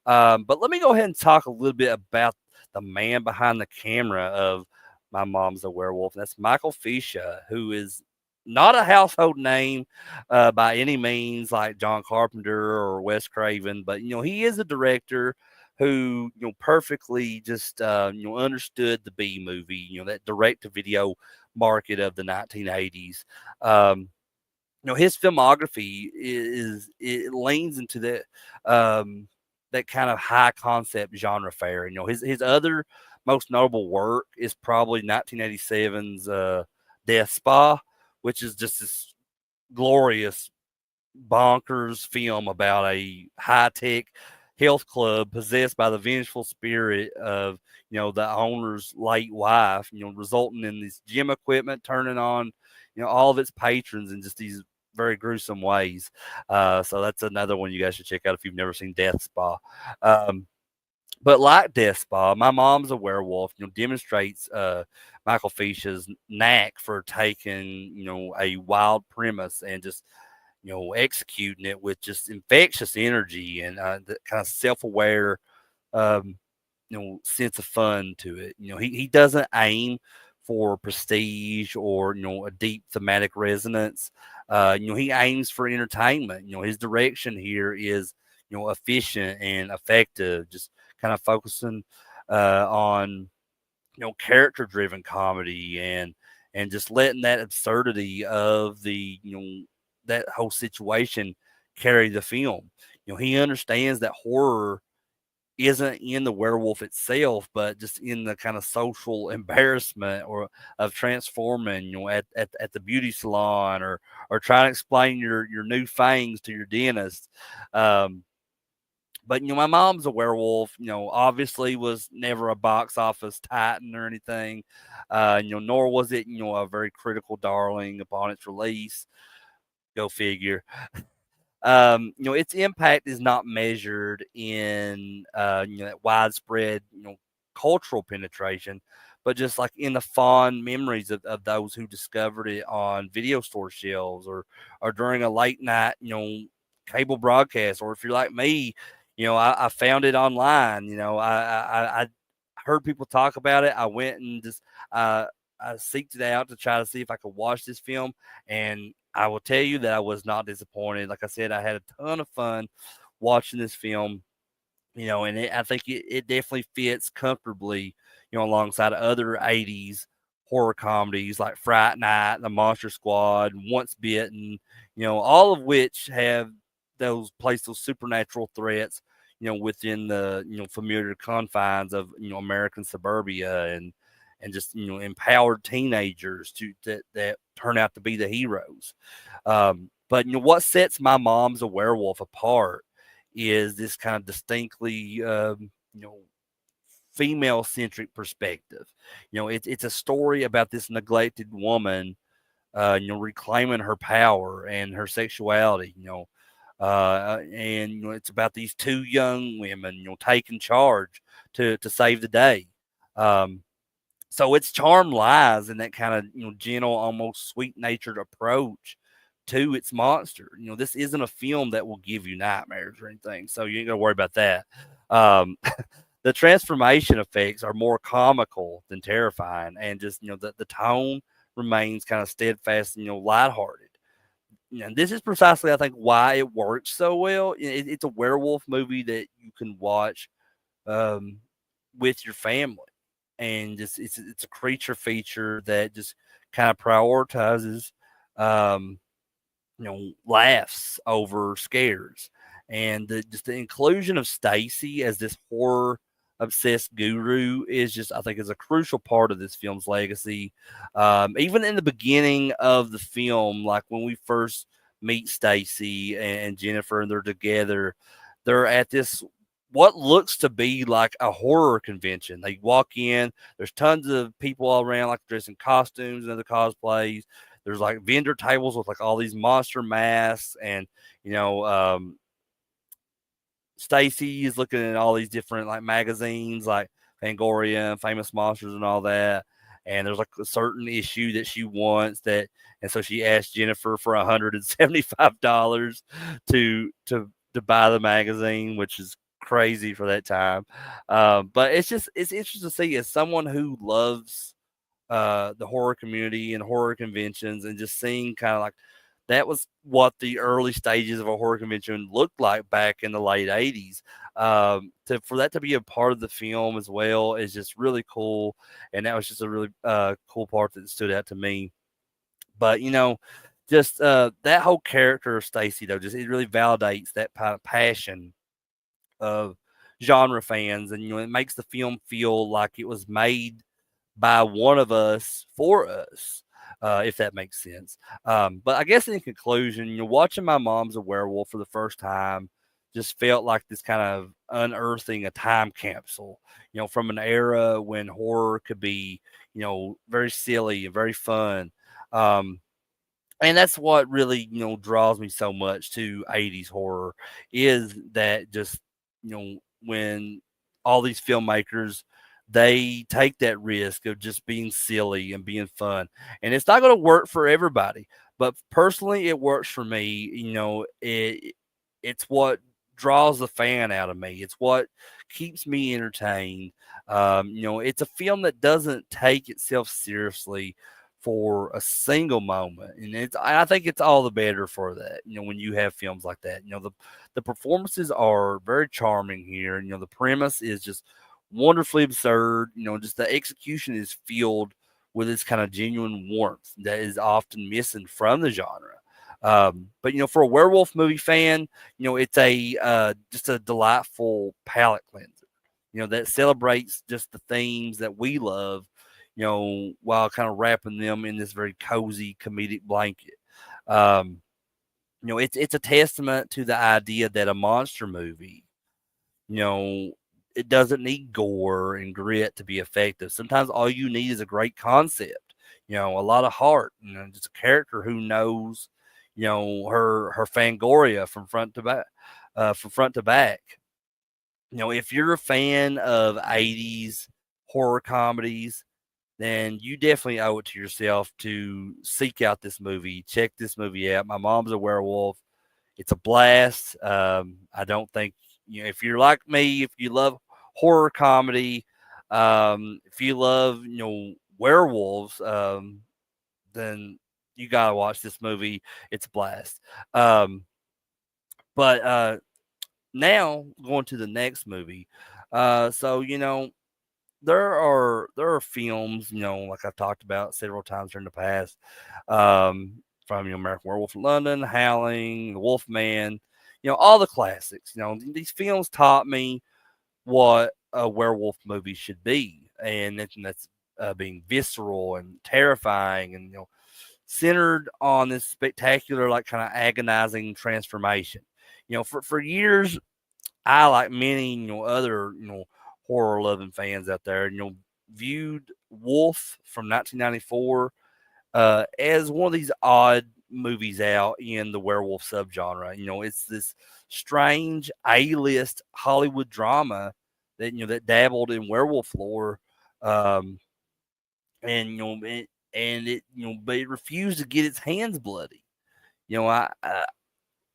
But let me go ahead and talk a little bit about the man behind the camera of My Mom's a Werewolf. And that's Michael Fisher, who is not a household name by any means like John Carpenter or Wes Craven, but he is a director who perfectly just understood the B movie, that direct to video market of the 1980s. Um, his filmography it leans into that kind of high concept genre fare. His other most notable work is probably 1987's Death Spa, which is just this glorious bonkers film about a high-tech health club possessed by the vengeful spirit of the owner's late wife, resulting in this gym equipment turning on all of its patrons in just these very gruesome ways. So that's another one you guys should check out if you've never seen Death Spa. But like Death Spa, My Mom's a Werewolf, demonstrates Michael Fisher's knack for taking, a wild premise and just executing it with just infectious energy and the kind of self-aware, um, sense of fun to it. He doesn't aim for prestige or, a deep thematic resonance. He aims for entertainment. His direction here is, efficient and effective, just kind of focusing on character driven comedy and just letting that absurdity of the that whole situation carry the film. He understands that horror isn't in the werewolf itself, but just in the kind of social embarrassment or of transforming, at the beauty salon or trying to explain your new fangs to your dentist. Um, but My Mom's a Werewolf, obviously was never a box office titan or anything. Nor was it, a very critical darling upon its release. Go figure. Its impact is not measured in that widespread, cultural penetration, but just like in the fond memories of those who discovered it on video store shelves or during a late night, cable broadcast, or if you're like me, I found it online. I heard people talk about it. I went and just I seeked it out to try to see if I could watch this film, and I will tell you that I was not disappointed. Like I said, I had a ton of fun watching this film, and I think it definitely fits comfortably, alongside other '80s horror comedies like Fright Night, The Monster Squad, Once Bitten, all of which have those supernatural threats, within the familiar confines of American suburbia and just empowered teenagers that turn out to be the heroes. But what sets My Mom's a Werewolf apart is this kind of distinctly female centric perspective. It's a story about this neglected woman, reclaiming her power and her sexuality. And it's about these two young women, taking charge to save the day. Um, so its charm lies in that kind of gentle, almost sweet natured approach to its monster. This isn't a film that will give you nightmares or anything, so you ain't gonna worry about that. Um, the transformation effects are more comical than terrifying, and just the tone remains kind of steadfast and lighthearted. And this is precisely, I think, why it works so well. It's a werewolf movie that you can watch um, with your family, and just it's a creature feature that just kind of prioritizes, um, laughs over scares. and just the inclusion of Stacy as this horror obsessed guru is just, I think, is a crucial part of this film's legacy. Even in the beginning of the film, like when we first meet Stacy and Jennifer, and they're together, they're at this what looks to be like a horror convention. They walk in, there's tons of people all around, like dressed in costumes and other cosplays. There's like vendor tables with like all these monster masks, and you know, Stacy is looking at all these different like magazines, like Fangoria and Famous Monsters and all that. And there's like a certain issue that she wants that, and so she asked Jennifer for $175 to buy the magazine, which is crazy for that time. But it's interesting to see as someone who loves the horror community and horror conventions, and just seeing kind of like that was what the early stages of a horror convention looked like back in the late 80s. For that to be a part of the film as well is just really cool. And that was just a really cool part that stood out to me. But, just that whole character of Stacy, though, just it really validates that kind of passion of genre fans. And, it makes the film feel like it was made by one of us for us, if that makes sense. But I guess in conclusion, watching My Mom's a Werewolf for the first time just felt like this kind of unearthing a time capsule, from an era when horror could be, very silly and very fun. And that's what really, draws me so much to 80s horror is that just, when all these filmmakers, they take that risk of just being silly and being fun. And it's not going to work for everybody, but personally it works for me. It's what draws the fan out of me. It's what keeps me entertained. It's a film that doesn't take itself seriously for a single moment, and I think it's all the better for that. When you have films like that, the performances are very charming here. And, the premise is just wonderfully absurd. Just the execution is filled with this kind of genuine warmth that is often missing from the genre. But for a werewolf movie fan, it's a just a delightful palate cleanser. That celebrates just the themes that we love, while kind of wrapping them in this very cozy comedic blanket. It's a testament to the idea that a monster movie, you know, it doesn't need gore and grit to be effective. Sometimes all you need is a great concept, a lot of heart, just a character who knows, her Fangoria from front to back. If you're a fan of 80s horror comedies, then you definitely owe it to yourself to seek out this movie, check this movie out. My Mom's a Werewolf. It's a blast. I don't think, if you're like me, if you love horror comedy, if you love, werewolves, then you got to watch this movie. It's a blast. But now going to the next movie. So, there are films, like I've talked about several times during the past, from American Werewolf in London, Howling, The Wolfman, all the classics. These films taught me what a werewolf movie should be, and that's being visceral and terrifying, and centered on this spectacular, like kind of agonizing transformation. For years, I, like many, other, horror loving fans out there, viewed Wolf from 1994 as one of these odd movies out in the werewolf subgenre. It's this strange A-list Hollywood drama that that dabbled in werewolf lore, and but it refused to get its hands bloody. I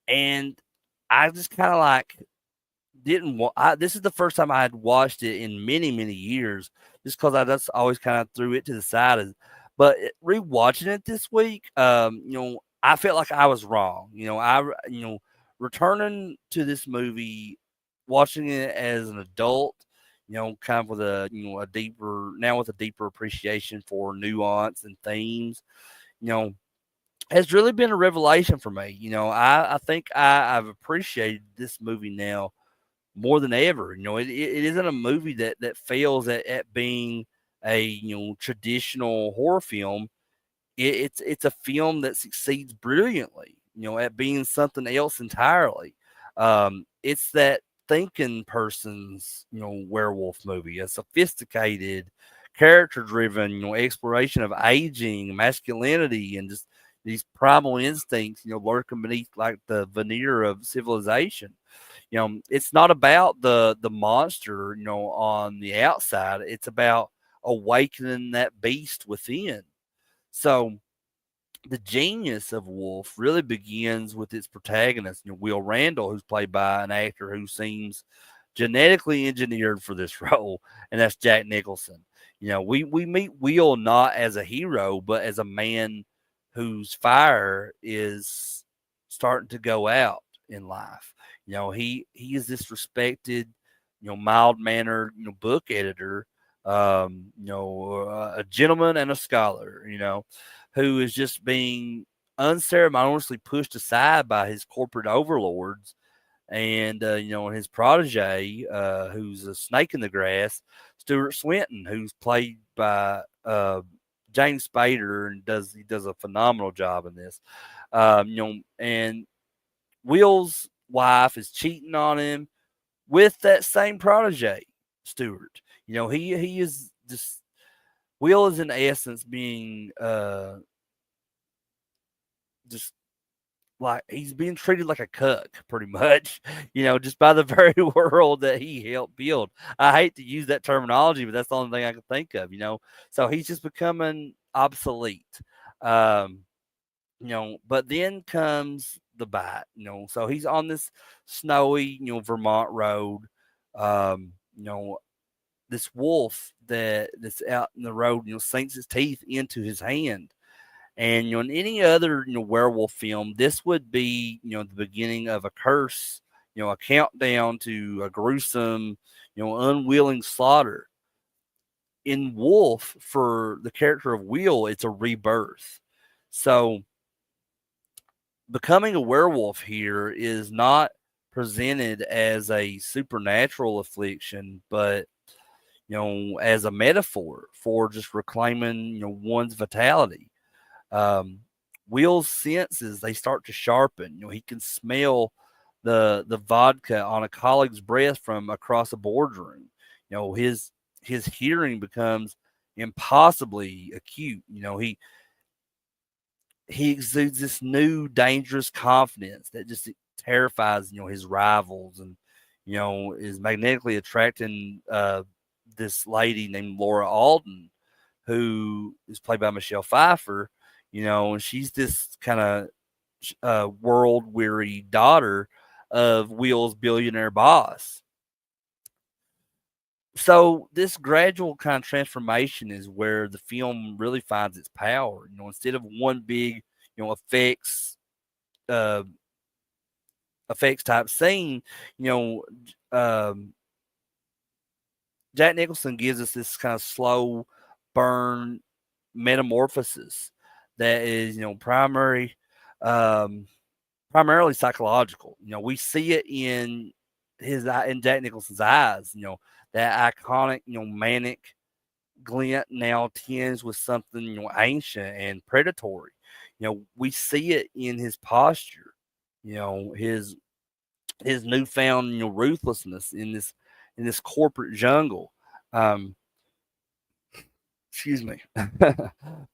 and I just kind of like didn't this is the first time I had watched it in many, many years, just because I just always kind of threw it to the side. But rewatching it this week, I felt like I was wrong. Returning to this movie, watching it as an adult, kind of with a deeper appreciation for nuance and themes, you know, has really been a revelation for me. I think I've appreciated this movie now more than ever. It isn't a movie that fails at being a traditional horror film. It's a film that succeeds brilliantly, at being something else entirely. It's that thinking person's, werewolf movie, a sophisticated, character driven, exploration of aging, masculinity, and just these primal instincts, lurking beneath like the veneer of civilization. It's not about the monster, on the outside. It's about awakening that beast within. So the genius of Wolf really begins with its protagonist, Will Randall, who's played by an actor who seems genetically engineered for this role, and that's Jack Nicholson. We meet Will not as a hero, but as a man whose fire is starting to go out in life. He is this respected, mild mannered, book editor, a gentleman and a scholar, who is just being unceremoniously pushed aside by his corporate overlords and and his protege, who's a snake in the grass, Stuart Swinton, who's played by James Spader, and he does a phenomenal job in this. And Will's wife is cheating on him with that same protege, Stuart. He is just Will is in essence being just like he's being treated like a cuck, pretty much, just by the very world that he helped build. I hate to use that terminology, but that's the only thing I can think of. So he's just becoming obsolete. Um, but then comes the bite, so he's on this snowy, Vermont road. Um, you know, this wolf that's out in the road, sinks his teeth into his hand. And in any other werewolf film, this would be the beginning of a curse, a countdown to a gruesome, unwilling slaughter. In Wolf, for the character of Will, it's a rebirth. So becoming a werewolf here is not presented as a supernatural affliction, but as a metaphor for just reclaiming one's vitality. um, Will's senses, they start to sharpen. He can smell the vodka on a colleague's breath from across a boardroom. His hearing becomes impossibly acute. He exudes this new dangerous confidence that just terrifies his rivals, and is magnetically attracting this lady named Laura Alden, who is played by Michelle Pfeiffer. And she's this kind of world weary daughter of Will's billionaire boss. So this gradual kind of transformation is where the film really finds its power. Instead of one big, effects uh, effects type scene, you know, um, Jack Nicholson gives us this kind of slow burn metamorphosis that is, um, primarily psychological. We see it in Jack Nicholson's eyes. That iconic, manic glint now tinged with something, ancient and predatory. We see it in his posture. His newfound, ruthlessness in this corporate jungle. Um, excuse me,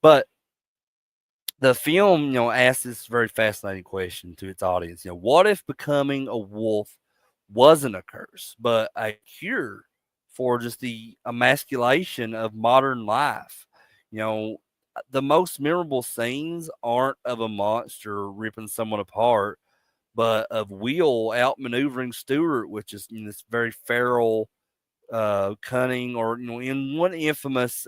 but the film, asks this very fascinating question to its audience. What if becoming a wolf wasn't a curse, but a cure for just the emasculation of modern life? You know, the most memorable scenes aren't of a monster ripping someone apart, but of Will outmaneuvering Stewart, which is this very feral, cunning, or in one infamous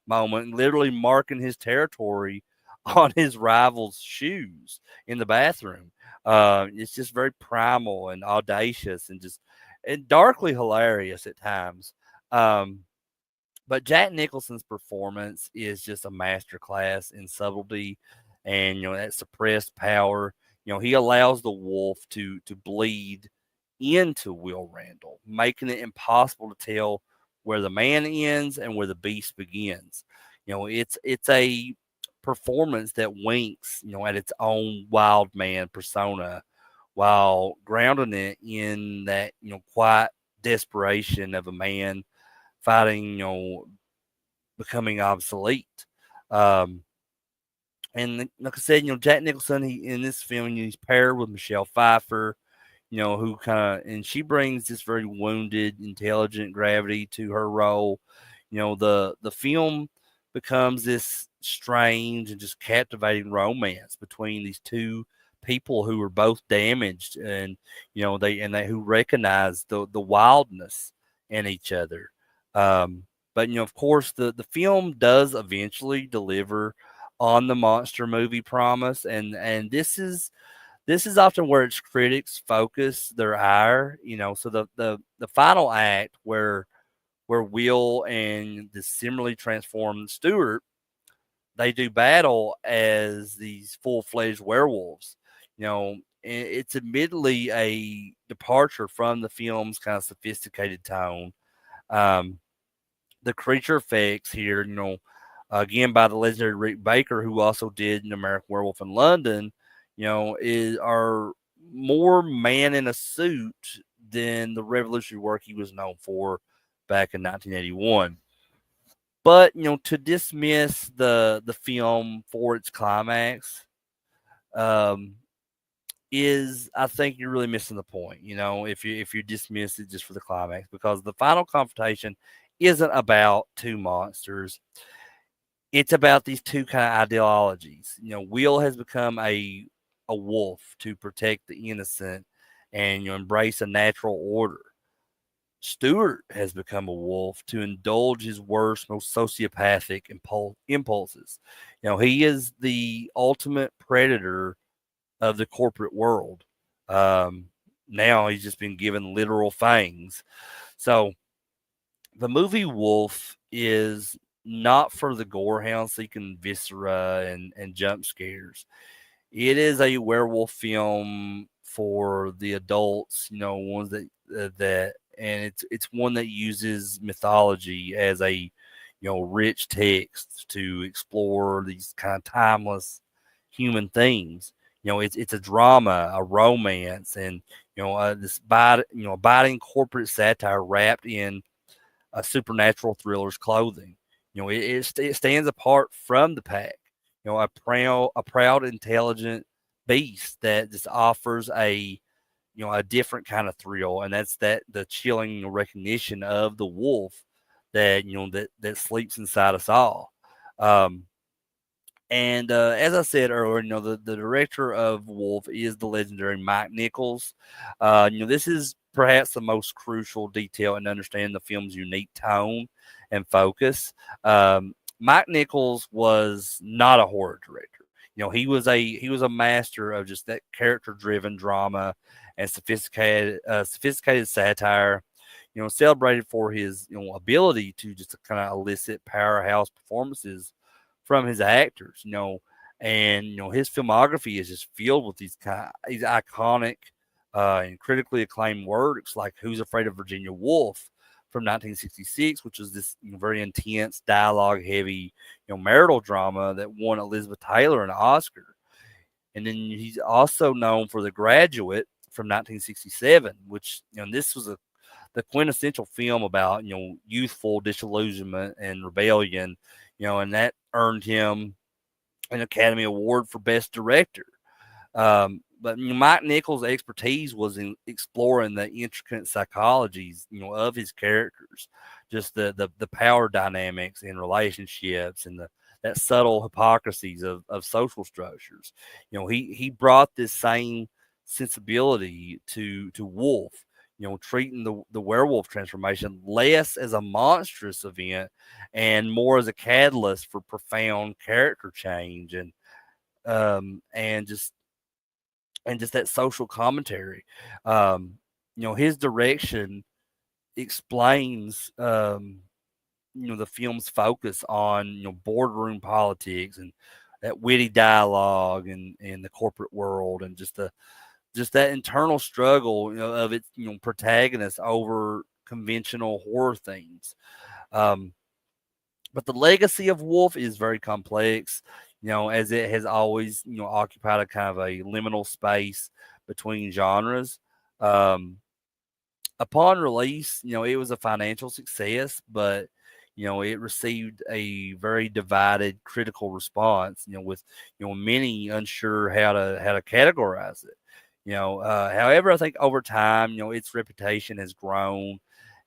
moment, literally marking his territory on his rival's shoes in the bathroom. It's just very primal and audacious, and darkly hilarious at times. Um, but Jack Nicholson's performance is just a masterclass in subtlety and that suppressed power. He allows the wolf to bleed into Will Randall, making it impossible to tell where the man ends and where the beast begins. It's a performance that winks, at its own wild man persona, while grounding it in that, quiet desperation of a man fighting, becoming obsolete. Um, and like I said, Jack Nicholson, he in this film, he's paired with Michelle Pfeiffer, who kind of, and she brings this very wounded, intelligent gravity to her role. The film becomes this strange and just captivating romance between these two people who are both damaged, and they who recognize the wildness in each other. But of course, the film does eventually deliver on the monster movie promise, and this is often where its critics focus their ire. So the final act where Will and the similarly transformed Stewart, they do battle as these full-fledged werewolves. It's admittedly a departure from the film's kind of sophisticated tone. Um, the creature effects here, again by the legendary Rick Baker, who also did an American Werewolf in London, are more man in a suit than the revolutionary work he was known for back in 1981. But to dismiss the film for its climax, um, is, I think you're really missing the point. If you dismiss it just for the climax, because the final confrontation isn't about two monsters. It's about these two kind of ideologies. Will has become a wolf to protect the innocent and embrace a natural order. Stewart has become a wolf to indulge his worst, most sociopathic impulses. He is the ultimate predator of the corporate world. Um, Now he's just been given literal fangs. So the movie Wolf is not for the gorehound seeking viscera and jump scares. It is a werewolf film for the adults, ones and it's one that uses mythology as a rich text to explore these kind of timeless human themes. It's a drama, a romance, and biting corporate satire wrapped in a supernatural thriller's clothing. It stands apart from the pack. A proud, intelligent beast that just offers a different kind of thrill, and that's the chilling recognition of the wolf that sleeps inside us all. Um, and as I said earlier, the director of Wolf is the legendary Mike Nichols. This is perhaps the most crucial detail in understanding the film's unique tone and focus. Mike Nichols was not a horror director. He was a master of just that character driven drama and sophisticated satire. Celebrated for his ability to just kind of elicit powerhouse performances from his actors. And his filmography is just filled with these iconic and critically acclaimed works like "Who's Afraid of Virginia Woolf" from 1966, which was this very intense, dialogue-heavy, marital drama that won Elizabeth Taylor an Oscar. And then he's also known for The Graduate from 1967, which this was the quintessential film about youthful disillusionment and rebellion, and that earned him an Academy Award for Best Director. But Mike Nichols' expertise was in exploring the intricate psychologies, of his characters, just the power dynamics in relationships and that subtle hypocrisies of social structures. He brought this same sensibility to Wolf. Treating the werewolf transformation less as a monstrous event and more as a catalyst for profound character change and just that social commentary. His direction explains the film's focus on boardroom politics and that witty dialogue in the corporate world, and just that internal struggle, of its protagonists over conventional horror themes. Um, but the legacy of Wolf is very complex, as it has always occupied a kind of a liminal space between genres. Um, Upon release, it was a financial success, but it received a very divided critical response. With many unsure how to categorize it. However, I think over time, its reputation has grown,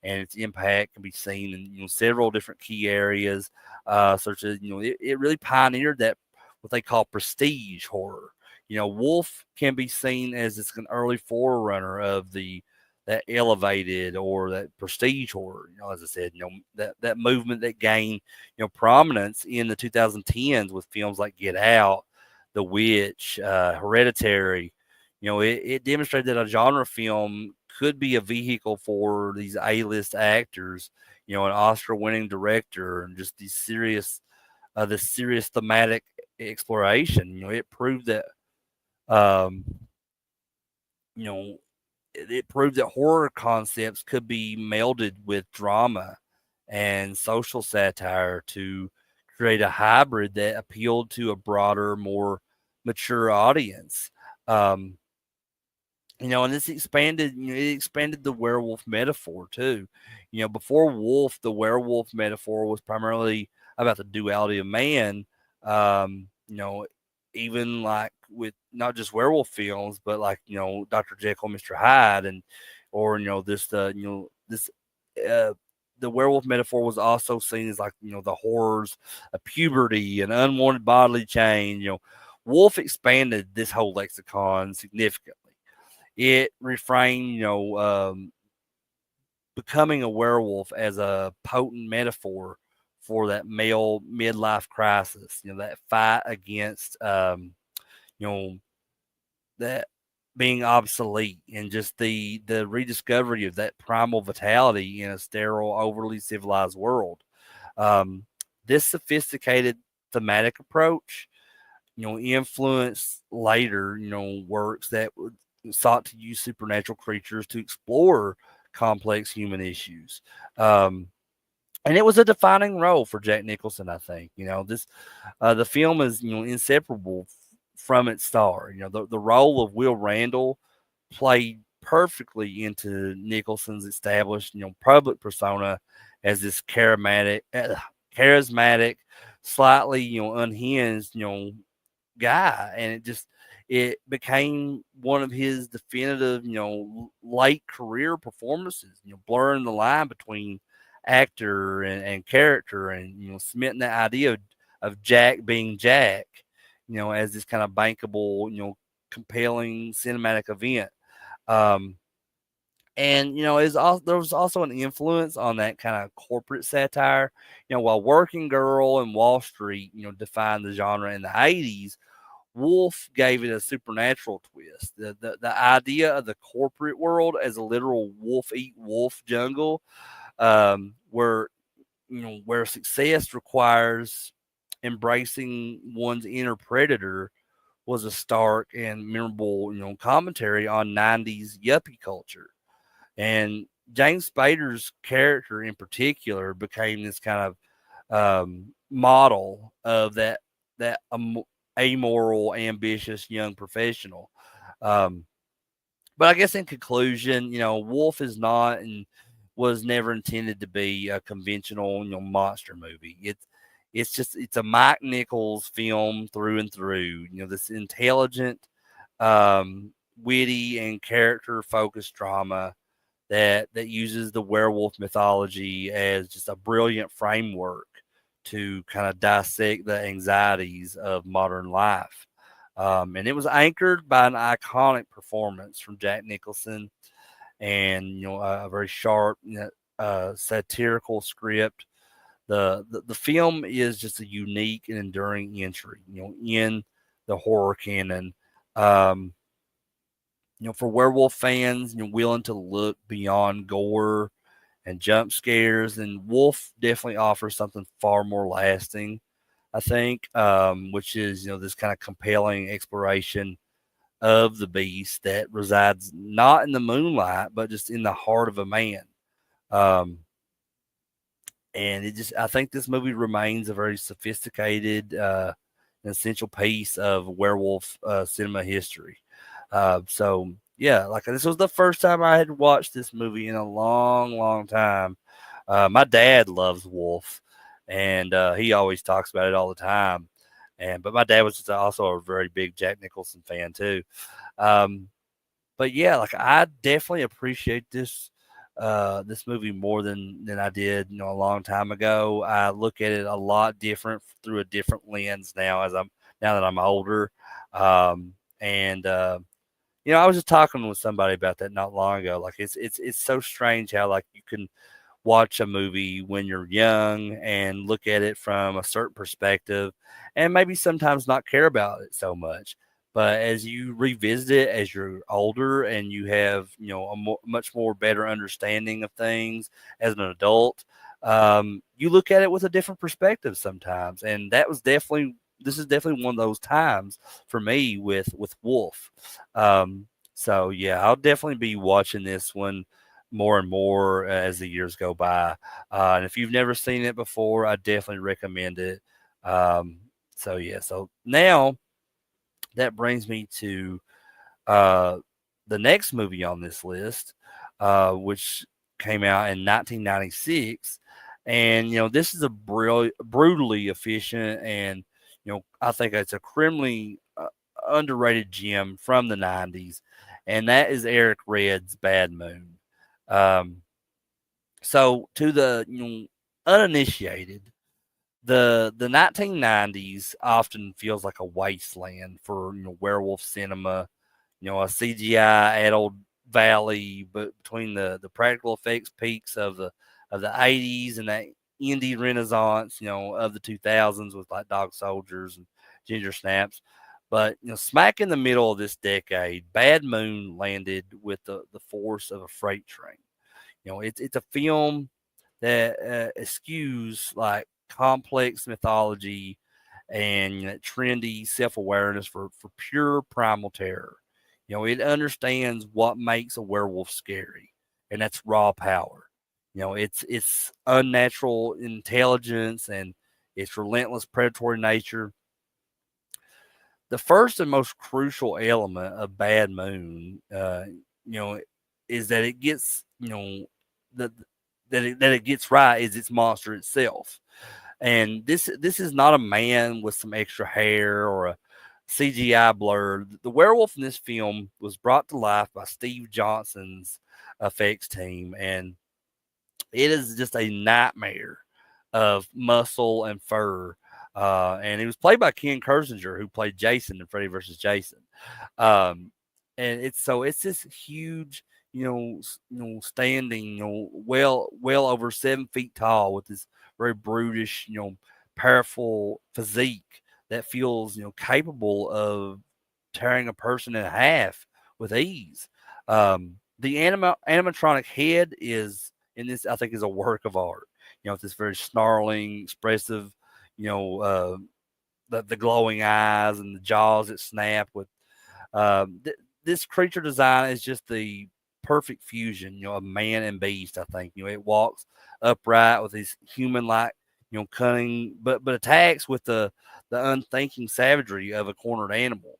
and its impact can be seen in several different key areas, such as it really pioneered that what they call prestige horror. Wolf can be seen as this an early forerunner of the that elevated or that prestige horror. As I said, that movement that gained prominence in the 2010s with films like Get Out, The Witch, Hereditary. It demonstrated that a genre film could be a vehicle for these A-list actors, an Oscar-winning director, and just this serious thematic exploration. It proved that, um, you know, it proved that horror concepts could be melded with drama and social satire to create a hybrid that appealed to a broader, more mature audience. Um, and this expanded, it expanded the werewolf metaphor too. Before wolf, the werewolf metaphor was primarily about the duality of man. Even like with not just werewolf films, but like, Dr. Jekyll, Mr. Hyde, and, or, this, uh, the werewolf metaphor was also seen as like, the horrors of puberty and unwanted bodily change. Wolf expanded this whole lexicon significantly. It reframed, becoming a werewolf as a potent metaphor for that male midlife crisis, that fight against, you know, that being obsolete, and just the rediscovery of that primal vitality in a sterile, overly civilized world. Um, this sophisticated thematic approach, influenced later, works that sought to use supernatural creatures to explore complex human issues. And it was a defining role for Jack Nicholson, I think. The film is inseparable from its star. The role of Will Randall played perfectly into Nicholson's established public persona as this charismatic, slightly unhinged guy, and it became one of his definitive late career performances, blurring the line between actor and character, and cementing the idea of Jack being Jack, as this kind of bankable, compelling cinematic event. um and there was also an influence on that kind of corporate satire. While Working Girl and Wall Street defined the genre in the 80s, Wolf gave it a supernatural twist. The idea of the corporate world as a literal wolf eat wolf jungle, where where success requires embracing one's inner predator, was a stark and memorable commentary on 90s yuppie culture. And James Spader's character in particular became this kind of model of that amoral, ambitious young professional. Um, but I guess in conclusion, Wolf is not and was never intended to be a conventional, monster movie. It's a Mike Nichols film through and through. This intelligent, witty, and character focused drama that uses the werewolf mythology as just a brilliant framework to kind of dissect the anxieties of modern life. And it was anchored by an iconic performance from Jack Nicholson, and a very sharp, satirical script. The film is just a unique and enduring entry, in the horror canon. Um, for werewolf fans, willing to look beyond gore and jump scares, and Wolf definitely offers something far more lasting, I think, which is this kind of compelling exploration of the beast that resides not in the moonlight, but just in the heart of a man. Um, and I think this movie remains a very sophisticated, and essential piece of werewolf cinema history. So yeah, like this was the first time I had watched this movie in a long, long time. My dad loves Wolf, and he always talks about it all the time. But my dad was just also a very big Jack Nicholson fan too. Um, but yeah, like I definitely appreciate this movie more than I did, a long time ago. I look at it a lot different through a different lens now that I'm older. And I was just talking with somebody about that not long ago. Like it's so strange how like you can watch a movie when you're young and look at it from a certain perspective and maybe sometimes not care about it so much. But as you revisit it as you're older and you have, much more better understanding of things as an adult, you look at it with a different perspective sometimes. And this is definitely one of those times for me with Wolf. So yeah, I'll definitely be watching this one more and more as the years go by. And if you've never seen it before, I definitely recommend it. Um, so yeah, so now that brings me to uh, the next movie on this list, which came out in 1996. And this is a brutally efficient, and I think it's a criminally underrated gem from the 90s, and that is Eric Red's Bad Moon. Um, so to the uninitiated, the 1990s often feels like a wasteland for werewolf cinema. A CGI addled valley, but between the practical effects peaks of the 80s and that indie renaissance, of the 2000s with like Dog Soldiers and Ginger Snaps. But smack in the middle of this decade, Bad Moon landed with the force of a freight train. It's a film that eschews like complex mythology and trendy self awareness for pure primal terror. It understands what makes a werewolf scary, and that's raw power. It's unnatural intelligence and its relentless predatory nature. The first and most crucial element of Bad Moon, you know, is that it gets, that that it gets right is its monster itself. And this is not a man with some extra hair or a CGI blur. The werewolf in this film was brought to life by Steve Johnson's effects team, and it is just a nightmare of muscle and fur. And he was played by Ken Kersinger, who played Jason in Freddy versus Jason. Um, and it's this huge, standing, well over 7 feet tall with this very brutish, powerful physique that feels, capable of tearing a person in half with ease. The animatronic head is in this, I think, is a work of art. It's this very snarling, expressive, you know, uh, the glowing eyes and the jaws that snap with. This creature design is just the perfect fusion, of man and beast. I think it walks upright with his human-like, cunning, but attacks with the unthinking savagery of a cornered animal.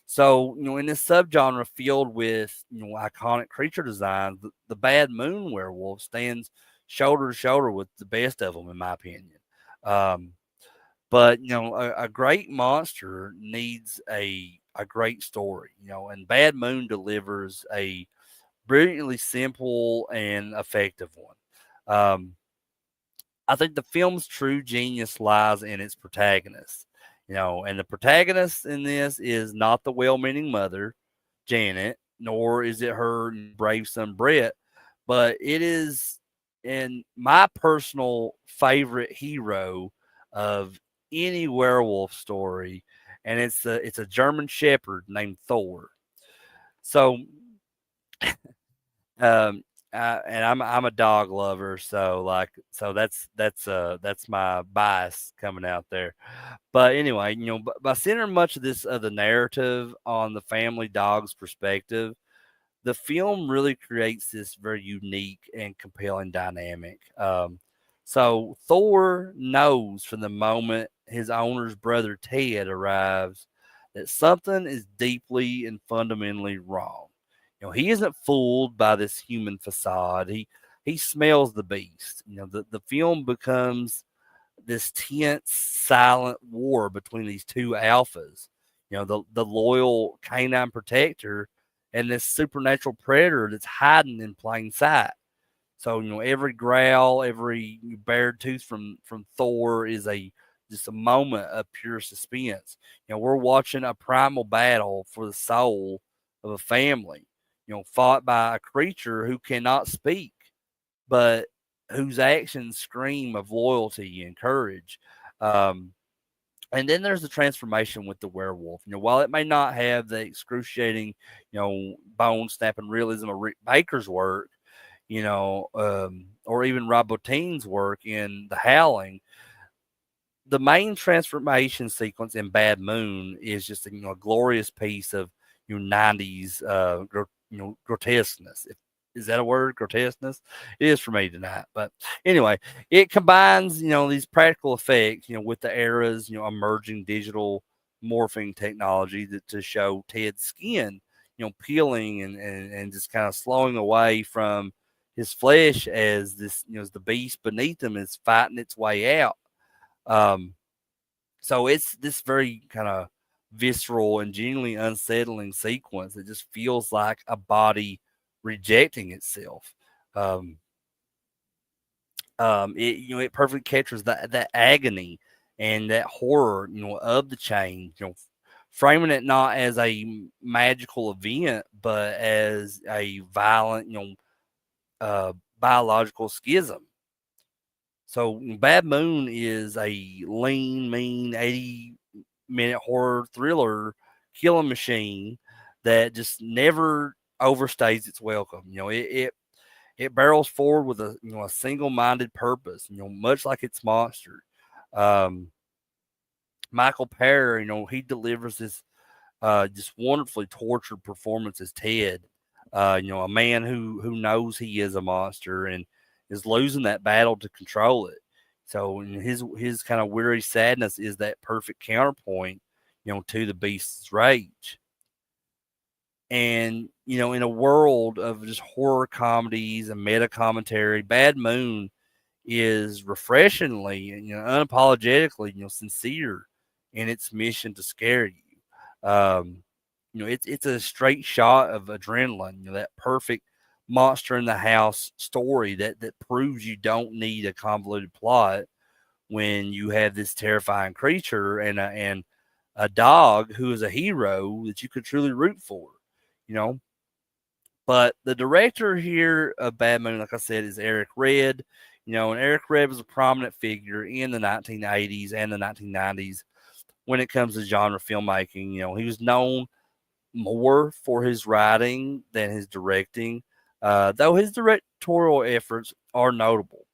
So, in this subgenre filled with, iconic creature designs, the Bad Moon werewolf stands shoulder to shoulder with the best of them, in my opinion. Um, but, a great monster needs a great story, and Bad Moon delivers a brilliantly simple and effective one. Um, I think the film's true genius lies in its protagonist. And the protagonist in this is not the well-meaning mother, Janet, nor is it her brave son Brett, but it is in my personal favorite hero of any werewolf story, and it's a German Shepherd named Thor. So um, and I'm a dog lover, so that's my bias coming out there. But anyway, by centering much of this the narrative on the family dog's perspective, the film really creates this very unique and compelling dynamic. So Thor knows from the moment his owner's brother Ted arrives that something is deeply and fundamentally wrong. He isn't fooled by this human facade. He smells the beast. The film becomes this tense, silent war between these two alphas. The loyal canine protector and this supernatural predator that's hiding in plain sight. So every growl, every bared tooth from Thor is a just a moment of pure suspense. We're watching a primal battle for the soul of a family. Fought by a creature who cannot speak, but whose actions scream of loyalty and courage. Um, and then there's the transformation with the werewolf. While it may not have the excruciating, bone snapping realism of Rick Baker's work, or even Rob Bottin's work in The Howling, the main transformation sequence in Bad Moon is just a glorious piece of 90s grotesqueness. Is that a word? Grotesqueness? It is for me tonight. But anyway, it combines these practical effects with the era's emerging digital morphing technology to show Ted's skin peeling and just kind of slowing away from his flesh as this as the beast beneath him is fighting its way out. Um, so it's this very kind of visceral and genuinely unsettling sequence. It just feels like a body rejecting itself. Um, it perfectly captures that agony and that horror, of the change. Framing it not as a magical event, but as a violent, biological schism. So Bad Moon is a lean, mean 80-minute horror thriller killing machine that just never overstays its welcome. It barrels forward with a single-minded purpose, much like its monster. Um, Michael Parr, he delivers this just wonderfully tortured performance as Ted. A man who knows he is a monster and is losing that battle to control it. So his kind of weary sadness is that perfect counterpoint, to the beast's rage. And in a world of just horror comedies and meta commentary, Bad Moon is refreshingly, unapologetically, sincere in its mission to scare you. It's a straight shot of adrenaline. That perfect monster in the house story that proves you don't need a convoluted plot when you have this terrifying creature and a dog who is a hero that you could truly root for. You know, but the director here of Bad Moon, like I said, is Eric Red. And Eric Red was a prominent figure in the 1980s and the 1990s when it comes to genre filmmaking. He was known more for his writing than his directing, though his directorial efforts are notable.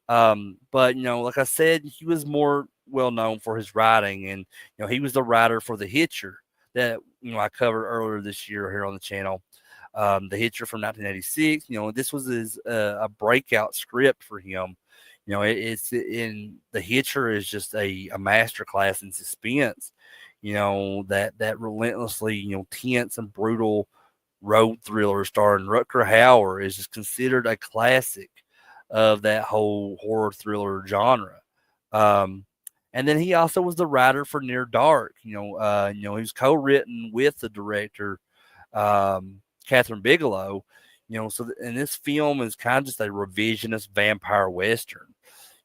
But like I said, he was more well known for his writing, and he was the writer for The Hitcher that I covered earlier this year here on the channel. The Hitcher from 1986. This was a breakout script for him. It's in The Hitcher is just a masterclass in suspense. That relentlessly tense and brutal road thriller starring Rutger Hauer is just considered a classic of that whole horror thriller genre. Um, and then he also was the writer for Near Dark. He was co-written with the director, Catherine Bigelow. And this film is kind of just a revisionist vampire western.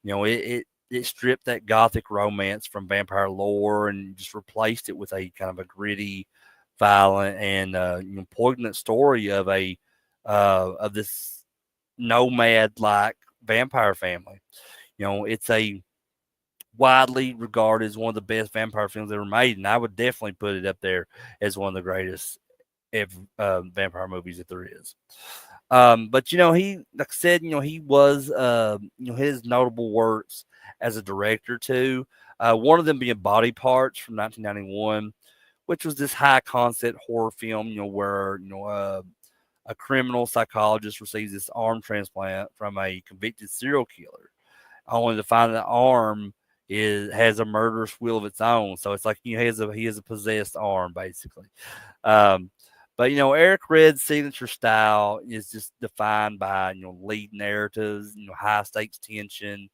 It stripped that gothic romance from vampire lore and just replaced it with a kind of a gritty, violent, and poignant story of this nomad like vampire family. It's a widely regarded as one of the best vampire films ever made, and I would definitely put it up there as one of the greatest vampire movies that there is. But he, like I said, he was, his notable works as a director too. One of them being Body Parts from 1991, which was this high concept horror film, where a criminal psychologist receives this arm transplant from a convicted serial killer, only to find the arm is has a murderous will of its own. So it's like he has a possessed arm basically. Um, but Eric Red's signature style is just defined by lead narratives, high stakes tension,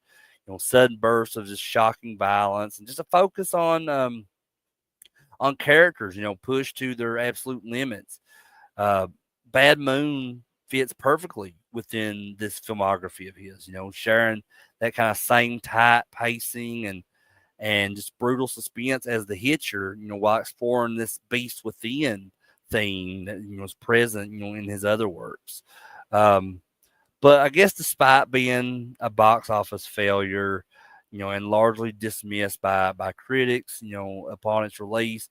sudden bursts of just shocking violence, and just a focus on characters, pushed to their absolute limits. Uh, Bad Moon fits perfectly within this filmography of his, sharing that kind of same tight pacing and just brutal suspense as The Hitcher, while exploring this beast within theme that is present, in his other works. Um, but I guess despite being a box office failure, and largely dismissed by critics, upon its release,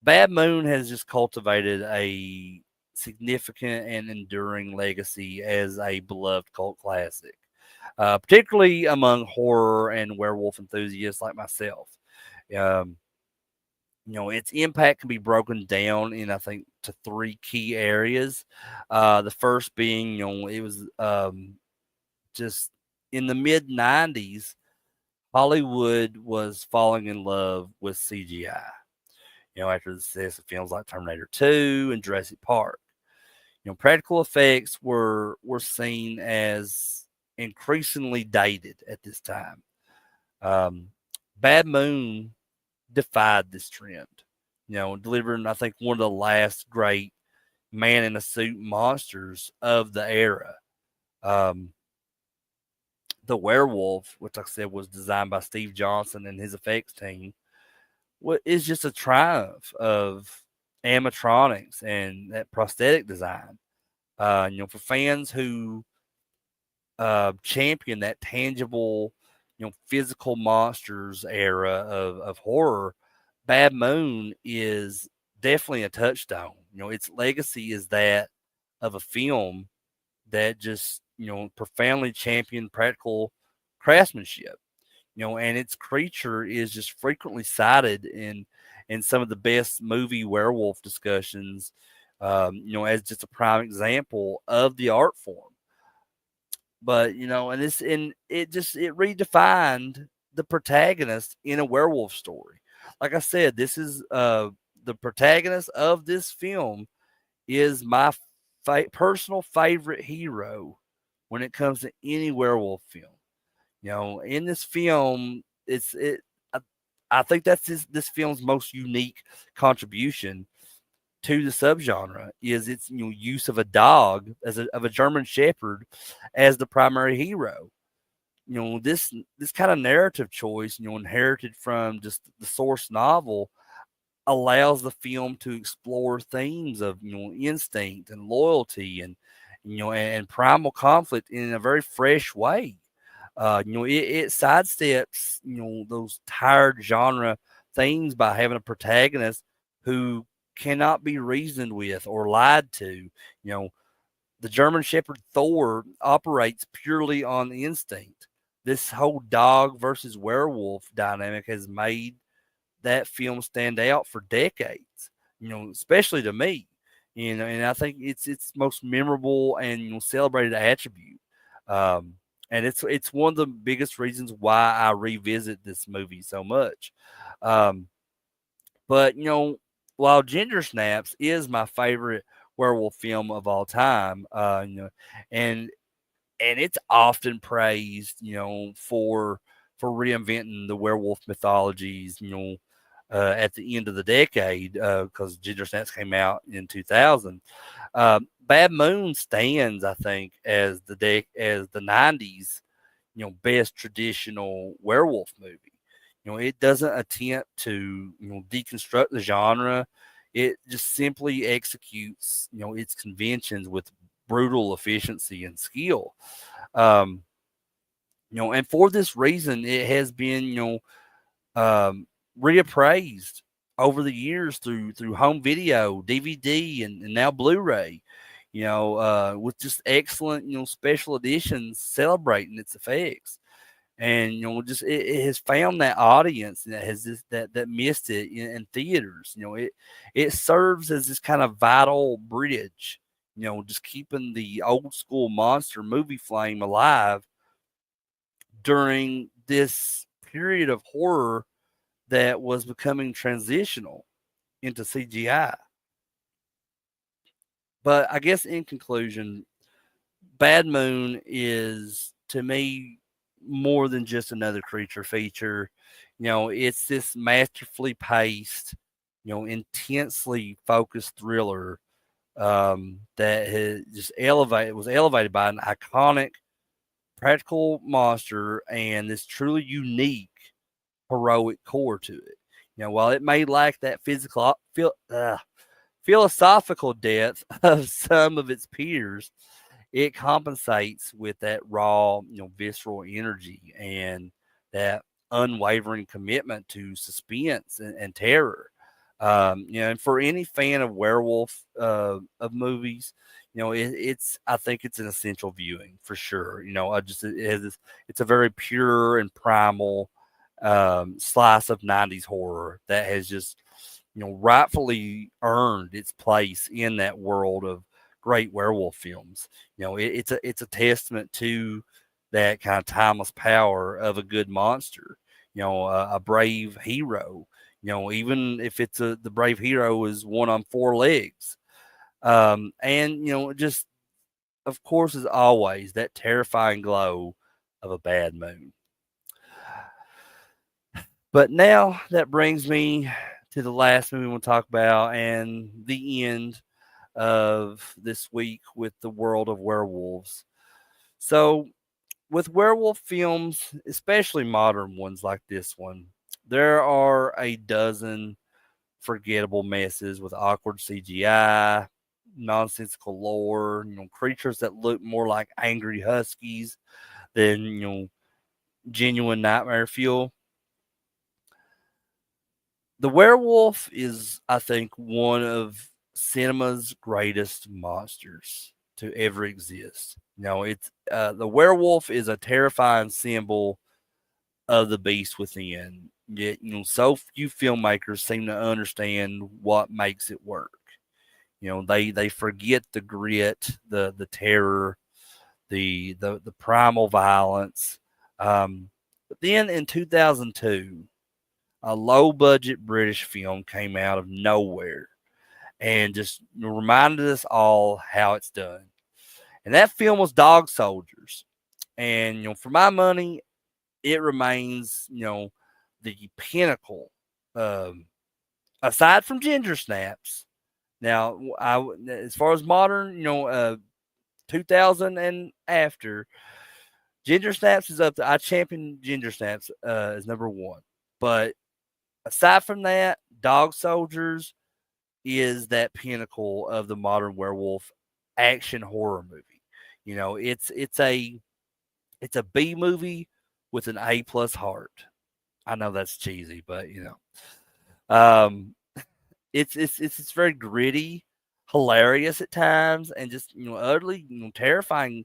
Bad Moon has just cultivated a significant and enduring legacy as a beloved cult classic, particularly among horror and werewolf enthusiasts like myself. Um, its impact can be broken down in, I think, to three key areas. The first being, it was just in the mid 90s, Hollywood was falling in love with CGI. After the success of films like Terminator 2 and Jurassic Park. Practical effects were seen as increasingly dated at this time. Um, Bad Moon defied this trend, delivering, I think, one of the last great man in a suit monsters of the era. Um, the Werewolf, which, like I said, was designed by Steve Johnson and his effects team, what is just a triumph of animatronics and that prosthetic design. For fans who champion that tangible, physical monsters era of horror, Bad Moon is definitely a touchstone. Its legacy is that of a film that just, profoundly championed practical craftsmanship. And its creature is just frequently cited in some of the best movie werewolf discussions, as just a prime example of the art form. But and it redefined the protagonist in a werewolf story. Like I said, this is the protagonist of this film is my personal favorite hero when it comes to any werewolf film. In this film, I, I think that's this film's most unique contribution to the subgenre is its use of a dog of a German Shepherd as the primary hero. This kind of narrative choice, inherited from just the source novel, allows the film to explore themes of instinct and loyalty and primal conflict in a very fresh way. It sidesteps those tired genre things by having a protagonist who cannot be reasoned with or lied to. The German Shepherd Thor operates purely on instinct. This whole dog versus werewolf dynamic has made that film stand out for decades, especially to me. And I think it's most memorable and celebrated attribute. Um, and it's one of the biggest reasons why I revisit this movie so much. Um, but while Ginger Snaps is my favorite werewolf film of all time, and and it's often praised, for reinventing the werewolf mythologies, at the end of the decade, because Ginger Snaps came out in 2000. Bad Moon stands, I think, as as the 90s, best traditional werewolf movie. It doesn't attempt to, deconstruct the genre. It just simply executes, its conventions with brutal efficiency and skill. Um, and for this reason, it has been, reappraised over the years through home video, DVD, and now Blu-ray. with just excellent, special editions celebrating its effects. And just it has found that audience that has that missed it in theaters. It serves as this kind of vital bridge, just keeping the old school monster movie flame alive during this period of horror that was becoming transitional into CGI. But I guess in conclusion, Bad Moon is to me more than just another creature feature. It's this masterfully paced, intensely focused thriller that has just elevated by an iconic practical monster and this truly unique heroic core to it. While it may lack that philosophical depth of some of its peers, it compensates with that raw, visceral energy and that unwavering commitment to suspense and terror. And for any fan of werewolf of movies, it's I think it's an essential viewing for sure. I just it's a very pure and primal slice of '90s horror that has just rightfully earned its place in that world of great werewolf films. It's a testament to that kind of timeless power of a good monster. A brave hero. Even if the brave hero is one on four legs, and just of course as always that terrifying glow of a bad moon. But now that brings me to the last movie we'll talk about and the end of this week with the world of werewolves. So, with werewolf films, especially modern ones like this one, there are a dozen forgettable messes with awkward CGI, nonsensical lore, creatures that look more like angry huskies than, genuine nightmare fuel. The werewolf is, I think, one of cinema's greatest monsters to ever exist. It's the werewolf is a terrifying symbol of the beast within. Yet, so few filmmakers seem to understand what makes it work. They forget the grit, the terror, the primal violence. But then in 2002, a low budget British film came out of nowhere and just reminded us all how it's done. And that film was Dog Soldiers. And for my money, it remains the pinnacle. Um, Aside from Ginger Snaps, now as far as modern, 2000 and after, Ginger Snaps is up to I champion Ginger Snaps as number one. But aside from that, Dog Soldiers is that pinnacle of the modern werewolf action horror movie. It's a B movie with an A plus heart. I know that's cheesy, but um, it's very gritty, hilarious at times, and just utterly terrifying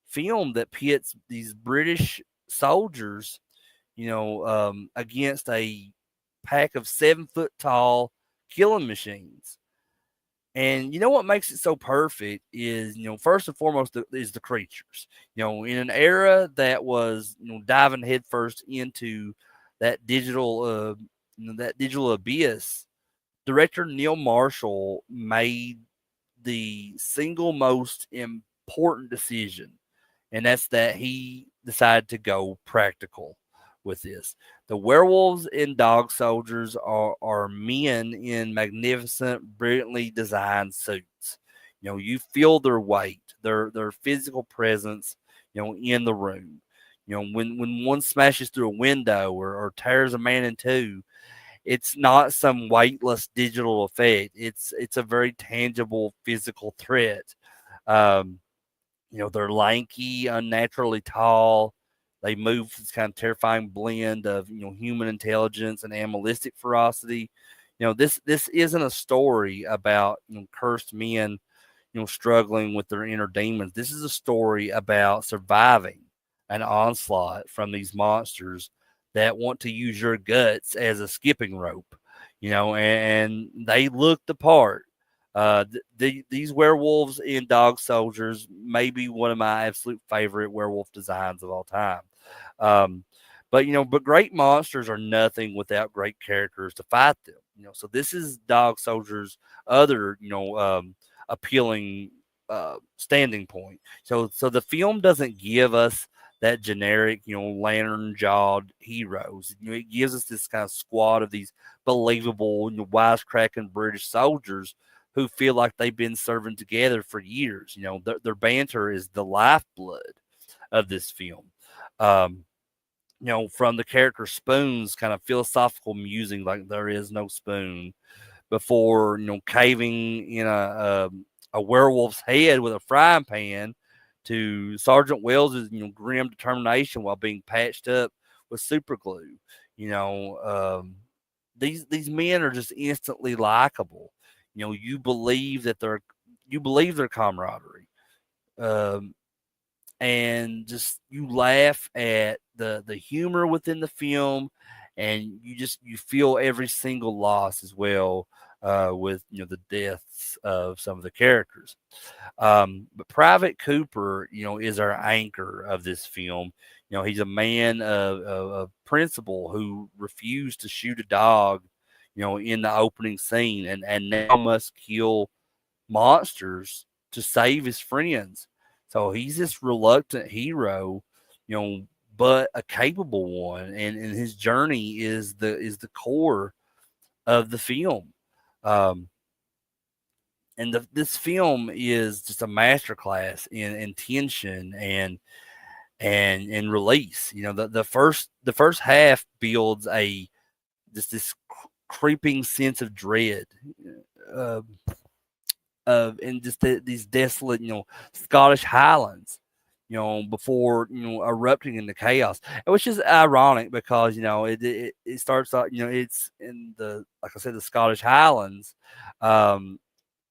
film that pits these British soldiers, against a pack of 7 foot tall killing machines. And what makes it so perfect is, first and foremost, is the creatures. In an era that was, diving headfirst into that digital abyss, director Neil Marshall made the single most important decision, and that's that he decided to go practical with this. The werewolves and dog soldiers are men in magnificent, brilliantly designed suits. You feel their weight, their physical presence, in the room. When one smashes through a window or tears a man in two, it's not some weightless digital effect. It's a very tangible physical threat. Um, they're lanky, unnaturally tall. They move this kind of terrifying blend of human intelligence and animalistic ferocity. This isn't a story about cursed men, struggling with their inner demons. This is a story about surviving an onslaught from these monsters that want to use your guts as a skipping rope, and they look the part. These werewolves in Dog Soldiers may be one of my absolute favorite werewolf designs of all time. Um, but great monsters are nothing without great characters to fight them. So this is Dog Soldiers' other, appealing standing point. So the film doesn't give us that generic, lantern jawed heroes. It gives us this kind of squad of these believable, wisecracking British soldiers who feel like they've been serving together for years. Their banter is the lifeblood of this film. Um, from the character Spoon's kind of philosophical musing, like there is no spoon, before caving in a werewolf's head with a frying pan, to Sergeant Wells's grim determination while being patched up with super glue. You know, these men are just instantly likable. You believe their camaraderie. Um, and just you laugh at the humor within the film, and you feel every single loss as well, with the deaths of some of the characters. But Private Cooper, is our anchor of this film. He's a man of principle who refused to shoot a dog, in the opening scene, and now must kill monsters to save his friends. So he's this reluctant hero, you know, but a capable one, and his journey is the core of the film. Um, and this film is just a masterclass in tension and release. The first half builds this creeping sense of dread. Uh, in just these desolate, Scottish Highlands, before erupting into chaos, which is ironic because it starts out, it's in the, like I said, the Scottish Highlands. Um,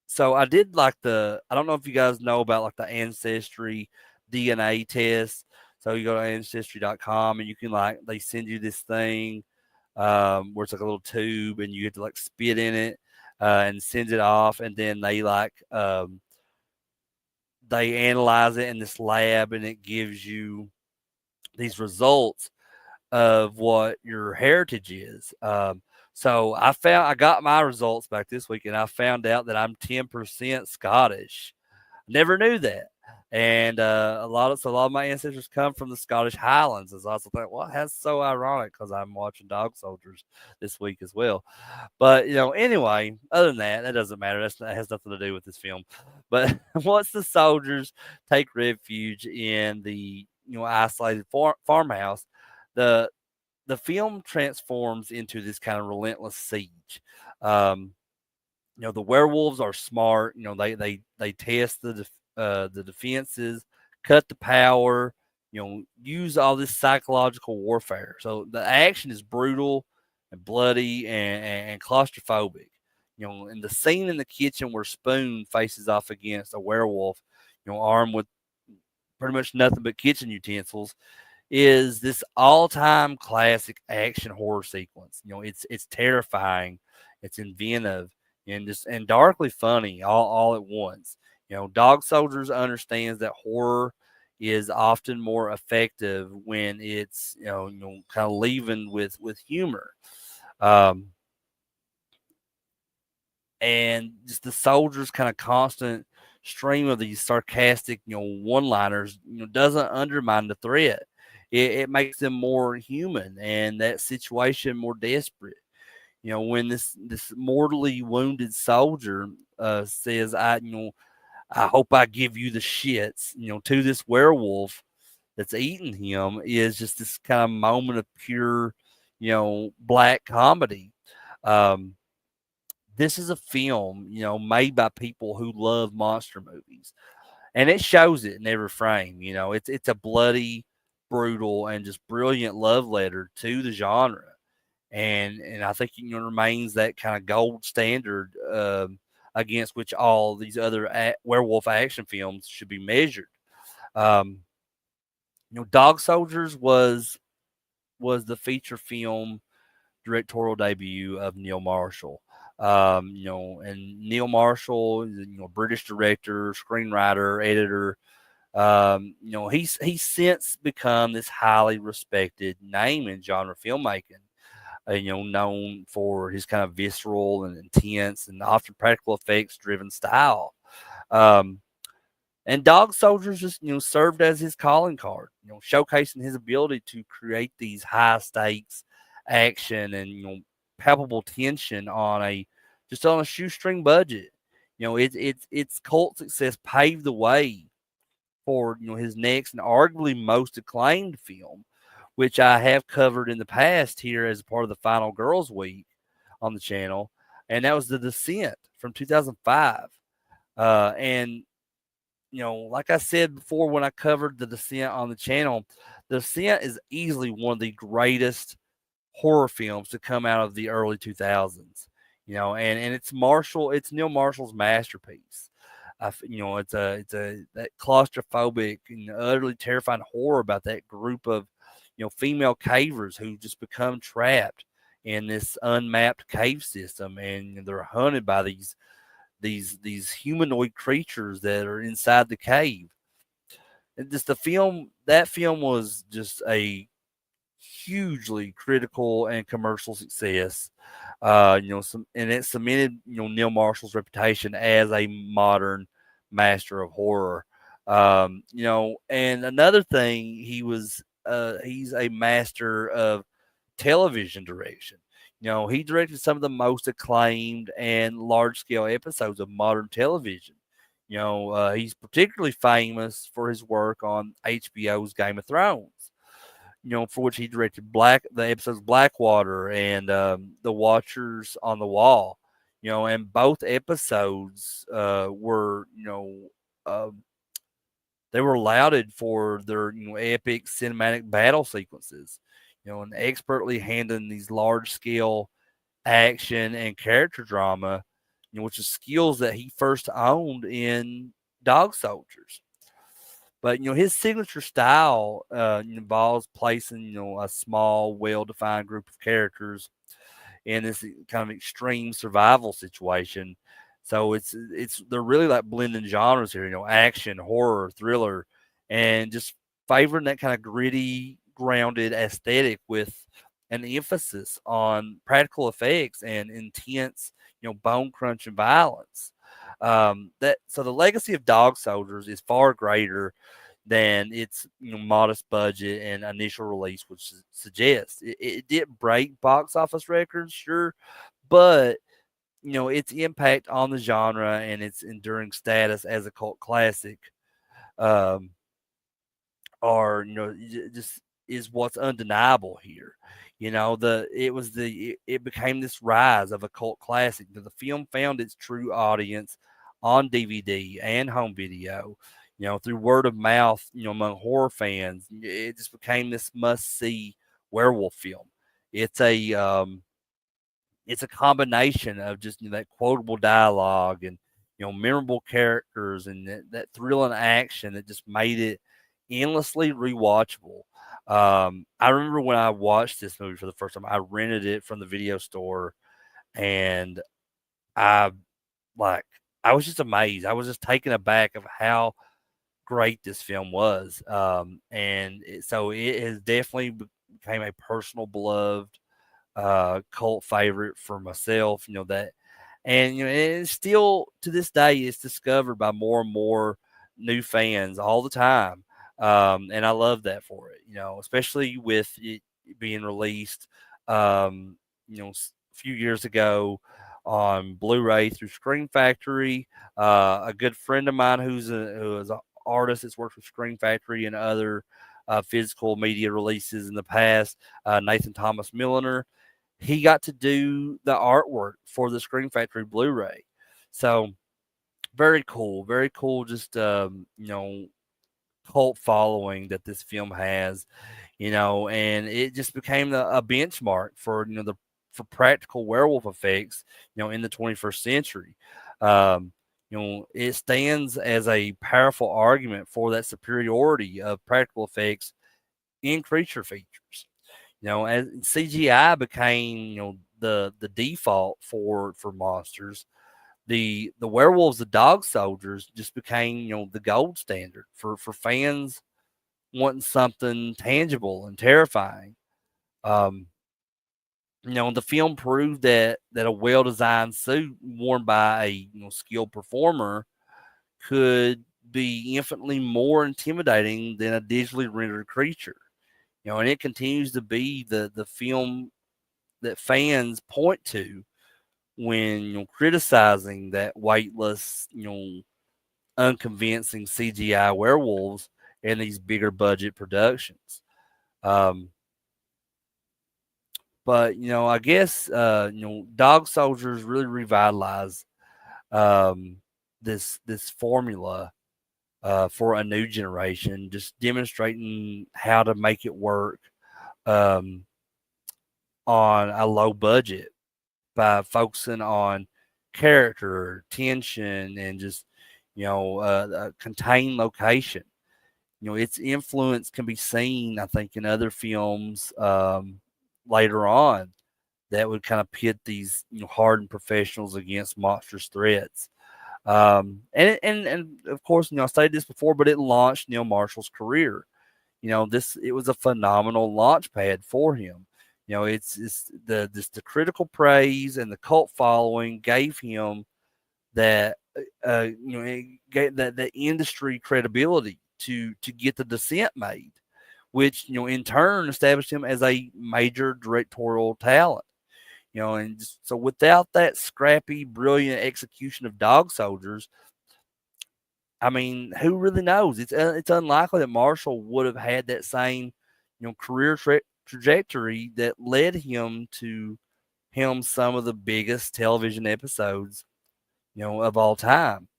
so I don't know if you guys know about like the ancestry DNA test. So you go to ancestry.com and you can, like, they send you this thing, where it's like a little tube and you get to like spit in it, and send it off, and then they analyze it in this lab, and it gives you these results of what your heritage is. So I got my results back this week, and I found out that I'm 10% Scottish. Never knew that. And a lot of my ancestors come from the Scottish Highlands. As I also thought, well, that's so ironic because I'm watching Dog Soldiers this week as well. But anyway, other than that, that doesn't matter. That has nothing to do with this film. But once the soldiers take refuge in the isolated farmhouse, the the film transforms into this kind of relentless siege. Um, the werewolves are smart. They test the defenses, cut the power. Use all this psychological warfare. So the action is brutal and bloody and claustrophobic. In the scene in the kitchen where Spoon faces off against a werewolf, armed with pretty much nothing but kitchen utensils, is this all-time classic action horror sequence. It's terrifying, it's inventive, and darkly funny all at once. Dog Soldiers understands that horror is often more effective when it's kind of leavened with humor. Um, and just the soldiers' kind of constant stream of these sarcastic, one-liners, doesn't undermine the threat. It makes them more human and that situation more desperate. When this mortally wounded soldier says, I hope I give you the shits, to this werewolf that's eating him, is just this kind of moment of pure, black comedy. Um, this is a film, made by people who love monster movies, and it shows it in every frame. It's a bloody, brutal, and just brilliant love letter to the genre, and I think remains that kind of gold standard, against which all these other werewolf action films should be measured. Um, Dog Soldiers was the feature film directorial debut of Neil Marshall. And Neil Marshall is a British director, screenwriter, editor. He's since become this highly respected name in genre filmmaking. Known for his kind of visceral and intense and often practical effects driven style. Um, and Dog Soldiers just, served as his calling card, showcasing his ability to create these high stakes action and, palpable tension on a shoestring budget. Its cult success paved the way for, his next and arguably most acclaimed film, which I have covered in the past here as a part of the Final Girls Week on the channel. And that was The Descent from 2005. And like I said before when I covered The Descent on the channel, The Descent is easily one of the greatest horror films to come out of the early 2000s. And it's Neil Marshall's masterpiece. It's a that claustrophobic and utterly terrifying horror about that group of female cavers who just become trapped in this unmapped cave system, and they're hunted by these humanoid creatures that are inside the cave. And just that film was just a hugely critical and commercial success. And it cemented Neil Marshall's reputation as a modern master of horror. And another thing, he's a master of television direction. He directed some of the most acclaimed and large scale episodes of modern television. He's particularly famous for his work on HBO's Game of Thrones. For which he directed the episodes Blackwater and The Watchers on the Wall. And both episodes were, they were lauded for their epic cinematic battle sequences, and expertly handling these large scale action and character drama, which is skills that he first owned in Dog Soldiers. But his signature style involves placing a small, well-defined group of characters in this kind of extreme survival situation. So they're really like blending genres here, action, horror, thriller, and just favoring that kind of gritty, grounded aesthetic with an emphasis on practical effects and intense, bone crunching violence. So the legacy of Dog Soldiers is far greater than its modest budget and initial release, which suggests. It didn't break box office records, sure, but its impact on the genre and its enduring status as a cult classic um, are just is what's undeniable here. It became this rise of a cult classic. The film found its true audience on DVD and home video, through word of mouth, among horror fans. It just became this must see werewolf film. It's a it's a combination of just that quotable dialogue and memorable characters and that thrilling action that just made it endlessly rewatchable. I remember when I watched this movie for the first time, I rented it from the video store, and I like I was just amazed. I was just taken aback of how great this film was. So it has definitely became a personal beloved cult favorite for myself. And it's still to this day it's discovered by more and more new fans all the time. And I love that for it. Especially with it being released, a few years ago on Blu-ray through Screen Factory. A good friend of mine who is an artist that's worked with Screen Factory and other physical media releases in the past, Nathan Thomas Milliner, he got to do the artwork for the Screen Factory Blu-ray. So very cool, very cool. Just cult following that this film has, and it just became a benchmark for for practical werewolf effects, in the 21st century. Um, it stands as a powerful argument for that superiority of practical effects in creature features. As CGI became, the default for monsters, the werewolves, the dog soldiers, just became, the gold standard for fans wanting something tangible and terrifying. Um, the film proved that a well designed suit worn by a skilled performer could be infinitely more intimidating than a digitally rendered creature. And it continues to be the film that fans point to when criticizing that weightless, unconvincing CGI werewolves in these bigger budget productions. Um, but I guess Dog Soldiers really revitalized um, this formula for a new generation, just demonstrating how to make it work um, on a low budget by focusing on character, tension, and just a contained location. Its influence can be seen, I think, in other films later on that would kind of pit these hardened professionals against monstrous threats. And of course, I stated this before, but it launched Neil Marshall's career. It was a phenomenal launch pad for him. It's the critical praise and the cult following gave him that it gave that industry credibility to get The Descent made, which in turn established him as a major directorial talent. And so without that scrappy, brilliant execution of Dog Soldiers, I mean, who really knows? It's unlikely that Marshall would have had that same, career trajectory that led him to helm some of the biggest television episodes, of all time.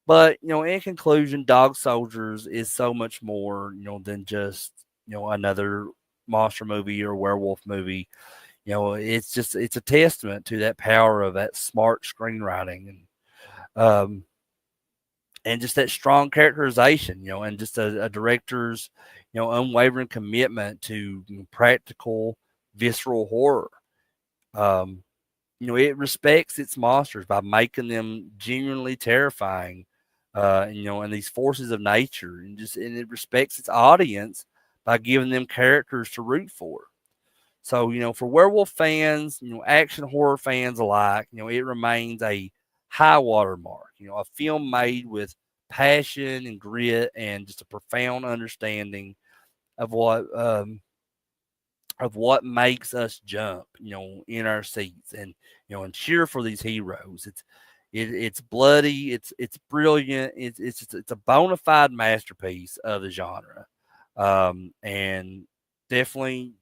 But in conclusion, Dog Soldiers is so much more, than just another monster movie or werewolf movie. It's a testament to that power of that smart screenwriting um, and just that strong characterization, and just a director's, unwavering commitment to practical, visceral horror. Um, it respects its monsters by making them genuinely terrifying, and these forces of nature, and it respects its audience by giving them characters to root for. So, for werewolf fans, action horror fans alike, it remains a high water mark, a film made with passion and grit and just a profound understanding of what makes us jump, in our seats and and cheer for these heroes. It's bloody, it's brilliant, it's a bona fide masterpiece of the genre, and definitely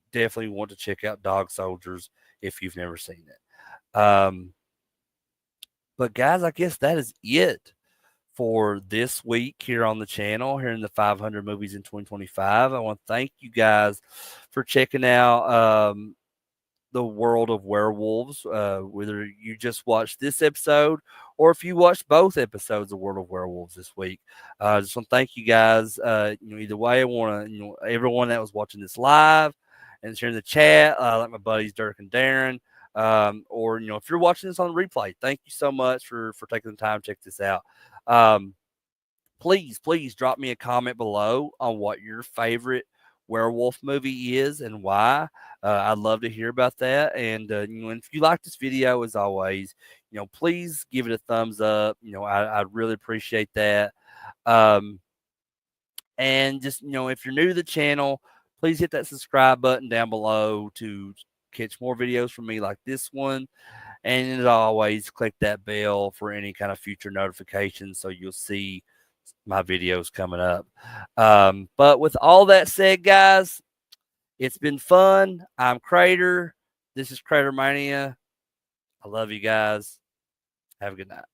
want to check out Dog Soldiers if you've never seen it. But guys, I guess that is it for this week here on the channel, here in the 500 movies in 2025. I want to thank you guys for checking out the world of werewolves, whether you just watched this episode or if you watched both episodes of World of Werewolves this week. I just want to thank you guys. Either way, I want to, everyone that was watching this live and sharing the chat, like my buddies Dirk and Darren. Or if you're watching this on replay, thank you so much for taking the time to check this out. Please drop me a comment below on what your favorite werewolf movie is and why. I'd love to hear about that. And if you like this video, as always, please give it a thumbs up. I'd really appreciate that. Um, and just if you're new to the channel, please hit that subscribe button down below to catch more videos from me like this one. And as always, click that bell for any kind of future notifications so you'll see my videos coming up. But with all that said, guys, it's been fun. I'm Crater. This is CraterMania. I love you guys. Have a good night.